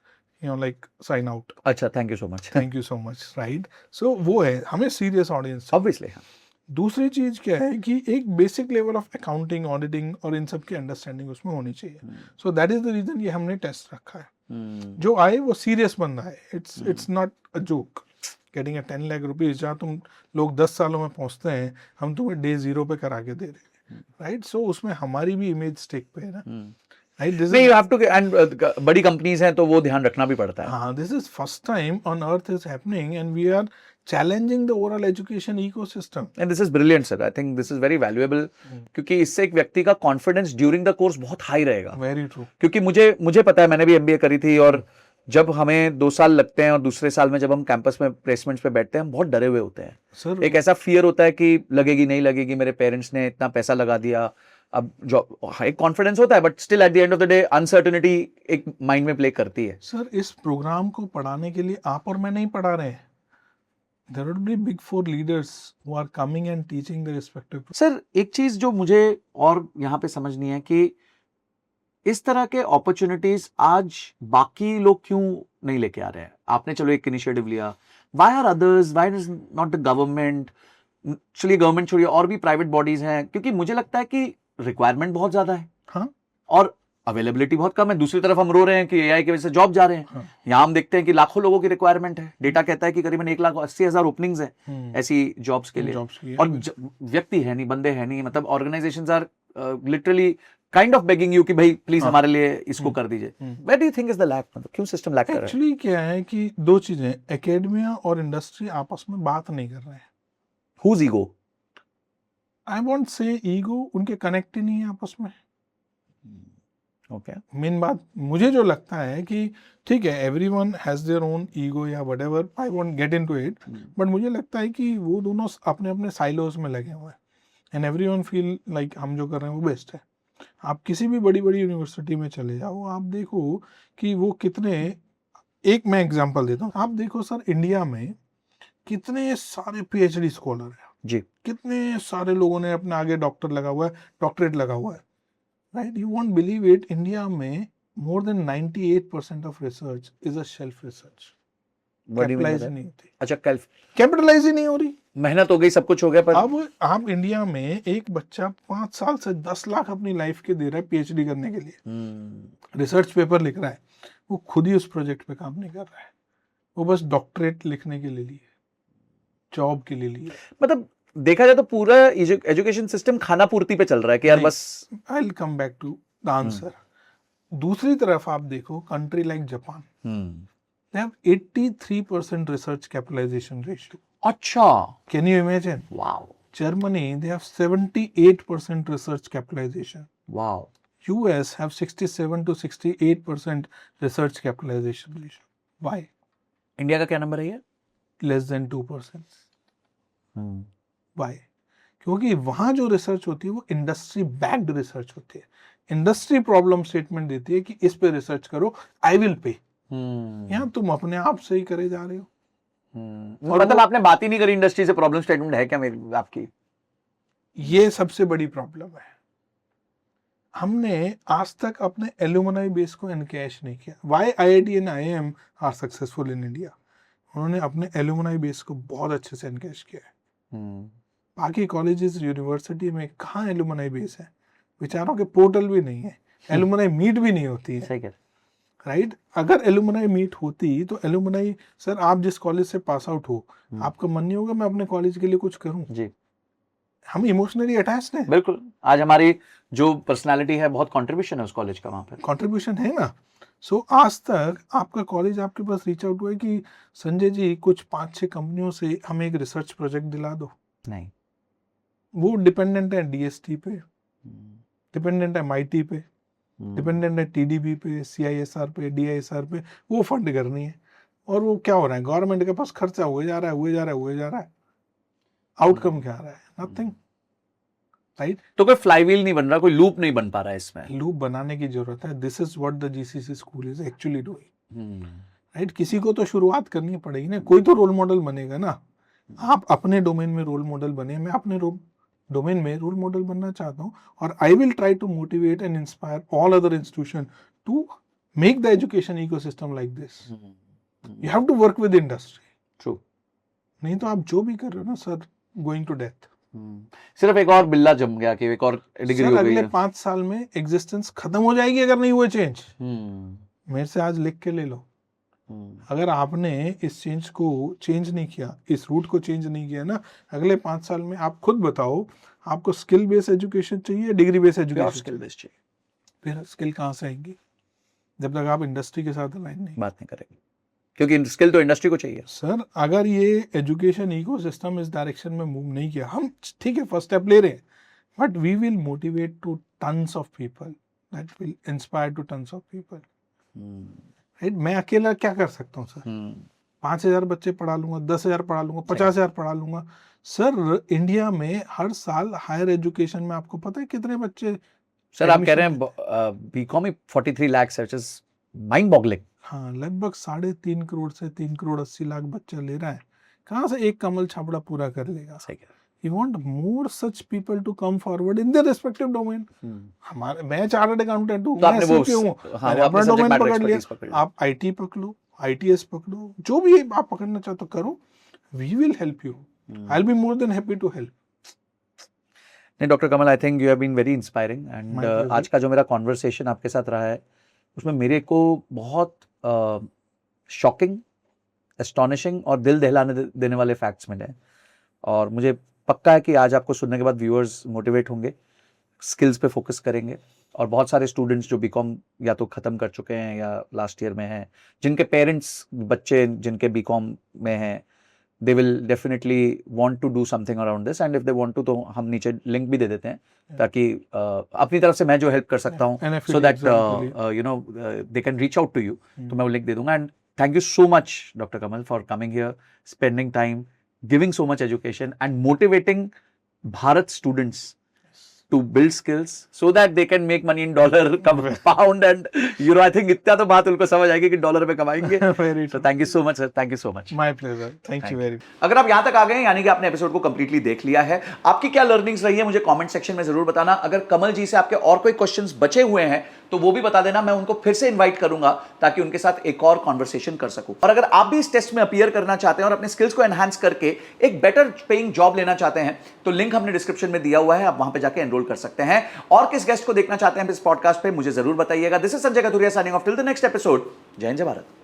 you know, like sign out. अच्छा, thank you so much. Thank you so much, right? So वो है, हमें serious audience चाहिए। ऑब्वियसली। दूसरी चीज क्या है कि एक basic level of accounting, auditing और इन सब की अंडरस्टैंडिंग उसमें होनी चाहिए। So that is the reason ये हमने टेस्ट रखा है। जो आए वो सीरियस बंदा है, it's not a joke. Getting 10 lakh rupees जहाँ तुम लोग 10 सालों में पहुंचते हैं, हम तुम्हें डे 0 पे करा के दे रहे हैं, राइट? सो उसमें हमारी भी इमेज स्टेक पे है ना, राइट? नहीं, यू हैव टू, एंड बड़ी कंपनीज हैं तो वो ध्यान रखना भी पड़ता है। हाँ, this is first time on earth is happening and we are challenging the overall education ecosystem. And this is brilliant sir, I think this is very valuable, क्योंकि इससे एक व्यक्ति का कॉन्फिडेंस ड्यूरिंग द कोर्स बहुत हाई रहेगा। Very true. क्योंकि मुझे पता है, मैंने भी एमबीए करी थी, और जब हमें 2 साल लगते हैं और दूसरे साल में जब हम कैंपस में प्लेसमेंट्स पे बैठते हैं, हम बहुत डरे हुए होते हैं। सर एक ऐसा फियर होता है कि लगेगी नहीं लगेगी, मेरे पेरेंट्स ने इतना पैसा लगा दिया, अब जॉब, एक कॉन्फिडेंस होता है, but still at the end of the day uncertainty एक माइंड में प्ले करती है। सर इस प्रोग्राम को पढ़ाने के लिए आप और मैं नहीं पढ़ा रहे हैं। There would be big 4 leaders who are coming and teaching the respective. Sir एक चीज जो मुझे और यहाँ पे समझनी है कि इस तरह के अपॉर्चुनिटीज आज बाकी लोग क्यों नहीं लेके आ रहे हैं? आपने चलो एक इनिशिएटिव लिया, why are others, why is not the government? चलिए गवर्नमेंट छोड़िए, और भी प्राइवेट बॉडीज हैं, क्योंकि मुझे लगता है कि रिक्वायरमेंट बहुत ज्यादा है, हाँ, और अवेलेबिलिटी बहुत कम है। दूसरी तरफ हम रो रहे हैं कि एआई की वजह से जॉब जा रहे हैं। हाँ। यहाँ हम देखते हैं कि लाखों लोगों की रिक्वायरमेंट है। डेटा कहता है कि करीबन 1,80,000 ओपनिंग्स हैं ऐसी जॉब्स के लिए, jobs के लिए। और व्यक्ति है नहीं, बंदे है नहीं, मतलब organisations are literally kind of begging you कि भाई प्लीज हमारे लिए इसको कर दीजिए। Where do you think is the lack? मतलब क्यों सिस्टम लैक कर रहा है? एक्चुअली क्या है कि 2 चीजें, एकेडमिया और इंडस्ट्री आपस में बात नहीं कर रहे हैं। Whose ego? आई वॉन्ट से ईगो, उनके कनेक्ट ही नहीं है आपस में। ओके, मेन बात मुझे जो लगता है कि ठीक है, everyone has their own ego या whatever, I won't get into it, but मुझे लगता है कि वो दोनों अपने अपने साइलोस में लगे हुए हैं एंड एवरीवन फील लाइक हम जो कर रहे हैं वो बेस्ट है। आप किसी भी बड़ी बड़ी यूनिवर्सिटी में चले जाओ, आप देखो कि वो कितने, एक मैं एग्जांपल देता हूँ, आप देखो सर इंडिया में कितने सारे पीएचडी स्कॉलर हैं जी, कितने सारे लोगों ने अपने आगे डॉक्टर लगा हुआ है, डॉक्टरेट लगा हुआ है, right? You won't believe it, India में more than 98% of research is a shelf research. Capitalise नहीं होती। अच्छा, कल कैपिटलाइज ही नहीं हो रही। मेहनत हो गई, सब कुछ हो गया, पर अब आप इंडिया में एक बच्चा 5 साल से 10 लाख अपनी लाइफ के दे रहा है पीएचडी करने के लिए, रिसर्च पेपर लिख रहा है, वो खुद ही उस प्रोजेक्ट पे काम नहीं कर रहा है, वो बस डॉक्टरेट लिखने के लिए लिए, जॉब के लिए लिए। मतलब देखा जाए तो पूरा एजुकेशन सिस्टम खाना पूर्ति पे चल रहा है कि यार नहीं, बस। I will come back to the answer. दूसरी तरफ आप देखो country like Japan, they have 83% research capitalization ratio. अच्छा, Can you imagine? Wow, Germany, they have 78% research capitalization. Wow, US have 67 to 68% research capitalization ratio. Why? India का क्या नंबर है ये? Less than 2%. Why? क्योंकि वहां जो रिसर्च होती है वो इंडस्ट्री बैक्ड रिसर्च होती है। इंडस्ट्री प्रॉब्लम स्टेटमेंट देती है कि इस पे रिसर्च करो, आई विल पे। यहाँ तुम अपने आप से ही करे जा रहे हो। और मतलब आपने बात ही नहीं करी इंडस्ट्री से, प्रॉब्लम स्टेटमेंट है क्या मेरी आपकी? ये सबसे बड़ी प्रॉब्लम है। हमने आज तक अपने एल्यूमनाई बेस को एनकैश नहीं किया। Why IIT and IIM are successful in India? उन्होंने अपने एल्यूमनाई बेस को बहुत अच्छे से एनकैश किया है। बाकी कॉलेजेस यूनिवर्सिटी में कहाँ एल्यूमनाई बेस है? बेचारों के पोर्टल भी नहीं है, एल्यूमनाई मीट भी नहीं होती है। सही कह, राइट? अगर एल्यूमनाई मीट होती तो एल्यूमनाई, सर आप जिस कॉलेज से पास आउट हो, आपका मन नहीं होगा मैं अपने कॉलेज के लिए कुछ करूं? जी, हम इमोशनली अटैच्ड हैं। बिल्कुल। आज हमारी जो पर्सनालिटी है, बहुत कंट्रीब्यूशन है उस कॉलेज का, वहां पे कंट्रीब्यूशन है ना। सो आज तक आपका कॉलेज आपके पास रीच आउट हुआ है कि संजय जी कुछ 5-6 कंपनियों से हमें एक रिसर्च प्रोजेक्ट दिला दो? नहीं। वो डिपेंडेंट है डीएसटी पे, डिपेंडेंट है एमआईटी पे, डिपेंडेंट है टीडीबी पे, सीआईएसआर पे, डीआईएसआर पे, वो फंड करनी है। और वो क्या हो रहा है, गवर्नमेंट के पास खर्चा हुए जा रहा है, आउटकम क्या आ रहा है? नथिंग। राइट? तो कोई फ्लाईव्हील नहीं बन रहा, कोई लूप नहीं बन पा रहा है इसमें। लूप बनाने की जरूरत है। This is what the GCC school is actually doing. Right? किसी को तो शुरुआत करनी पड़ेगी ना, कोई तो रोल मॉडल बनेगा ना। आप अपने डोमेन में रोल मॉडल बने, मैं अपने डोमेन में रोल मॉडल बनना चाहता हूँ, और I will try to motivate and inspire all other institution to make the education ecosystem like this. You have to work with industry. True. नहीं तो आप जो भी कर रहे हो ना सर, गोइंग टू डेथ. सिर्फ एक और बिल्ला जम गया कि एक और डिग्री सर हो गई अगले है. 5 साल में एग्जिस्टेंस खत्म हो जाएगी अगर नहीं हुए चेंज. मेरे से आज लिख के ले लो. अगर आपने इस चेंज को चेंज नहीं किया, इस रूट को चेंज नहीं किया ना, अगले 5 साल में आप खुद बताओ, आपको स्किल बेस्ड एजुकेशन चाहिए, degree based education? Skill based चाहिए. फिर स्किल कहाँ से आएंगी जब तक आप इंडस्ट्री के साथ अलाइन नहीं बात नहीं करेंगे, क्योंकि स्किल तो इंडस्ट्री को चाहिए. सर. अगर ये एजुकेशन इकोसिस्टम इस डायरेक्शन में मूव नहीं किया, हम ठीक है फर्स्ट स्टेप ले रहे हैं, but we will motivate to tons of people, that will inspire to tons of people. Right. मैं अकेला क्या कर सकता हूँ सर? 5,000 बच्चे पढ़ा लूंगा, 10,000 पढ़ा लूंगा, 50,000 पढ़ा लूंगा. सर इंडिया में हर साल हायर एजुकेशन में आपको पता है कितने बच्चे? सर आप कह रहे हैं बीकॉम ही 43 lakh which is mind boggling. हाँ, लगभग 3.5 करोड़ से 3 करोड़ 80 लाख बच्चा ले रहा है. कहाँ से एक कमल छापड़ा पूरा कर लेगा? सही कह. You want more such people to come forward in their respective domain. हमारे, मैं चार्टर्ड अकाउंटेंट हूँ, मैं सीपी हूँ, मैंने अपना डोमेन पकड़ लिया. आप आईटी पकड़ो, आईटीएस पकड़ो, जो भी आप पकड़ना चाहते हो करो. We will help you. I'll be more than happy to help. नहीं doctor Kamal, I think you have been very inspiring and आज का जो मेरा कॉन्वर्सेशन आपके साथ रहा है उसमें मेरे को बहुत शॉकिंग, एस्टॉनिशिंग और दिल दहलाने देने वाले फैक्ट्स मिले हैं. और मुझे पक्का है कि आज आपको सुनने के बाद व्यूअर्स मोटिवेट होंगे, स्किल्स पे फोकस करेंगे. और बहुत सारे स्टूडेंट्स जो बीकॉम या तो ख़त्म कर चुके हैं या लास्ट ईयर में हैं, जिनके पेरेंट्स बच्चे जिनके बीकॉम में हैं, they will definitely want to do something around this. And if they want to, तो हम नीचे लिंक भी दे देते हैं ताकि अपनी तरफ से मैं जो हेल्प कर सकता हूँ so that you know they can reach out to you, तो मैं वो लिंक दे दूंगा. And thank you so much doctor Kamal for coming here, spending time, giving so much education and motivating Bharat students to build skills so that they can make money in dollar, pound and euro. I think इतना तो बात उनको समझ आएगी कि डॉलर पे कमाएंगे. So thank you so much sir, thank you so much. My pleasure. Thank you very much. अगर आप यहाँ तक आ गए हैं यानी कि आपने एपिसोड को कंप्लीटली देख लिया है, आपकी क्या लर्निंग्स रही है मुझे कमेंट सेक्शन में जरूर बताना. अगर कमल जी से आपके और कोई क्वेश्चंस बचे हुए हैं तो वो भी बता देना, मैं उनको फिर से इनवाइट करूंगा ताकि उनके साथ एक और कॉन्वर्सेशन कर सकूं. और अगर आप भी इस टेस्ट में अपीयर करना चाहते हैं और अपने स्किल्स को एनहांस करके एक बेटर पेइंग जॉब लेना चाहते हैं तो लिंक हमने डिस्क्रिप्शन में दिया हुआ है, आप वहां पे जाके एनरोल कर सकते हैं. और किस गेस्ट को देखना चाहते हैं इस पॉडकास्ट पे मुझे जरूर बताइएगा. This is Sanjay Kathuria signing off till the next episode. जय हिंद, जय भारत.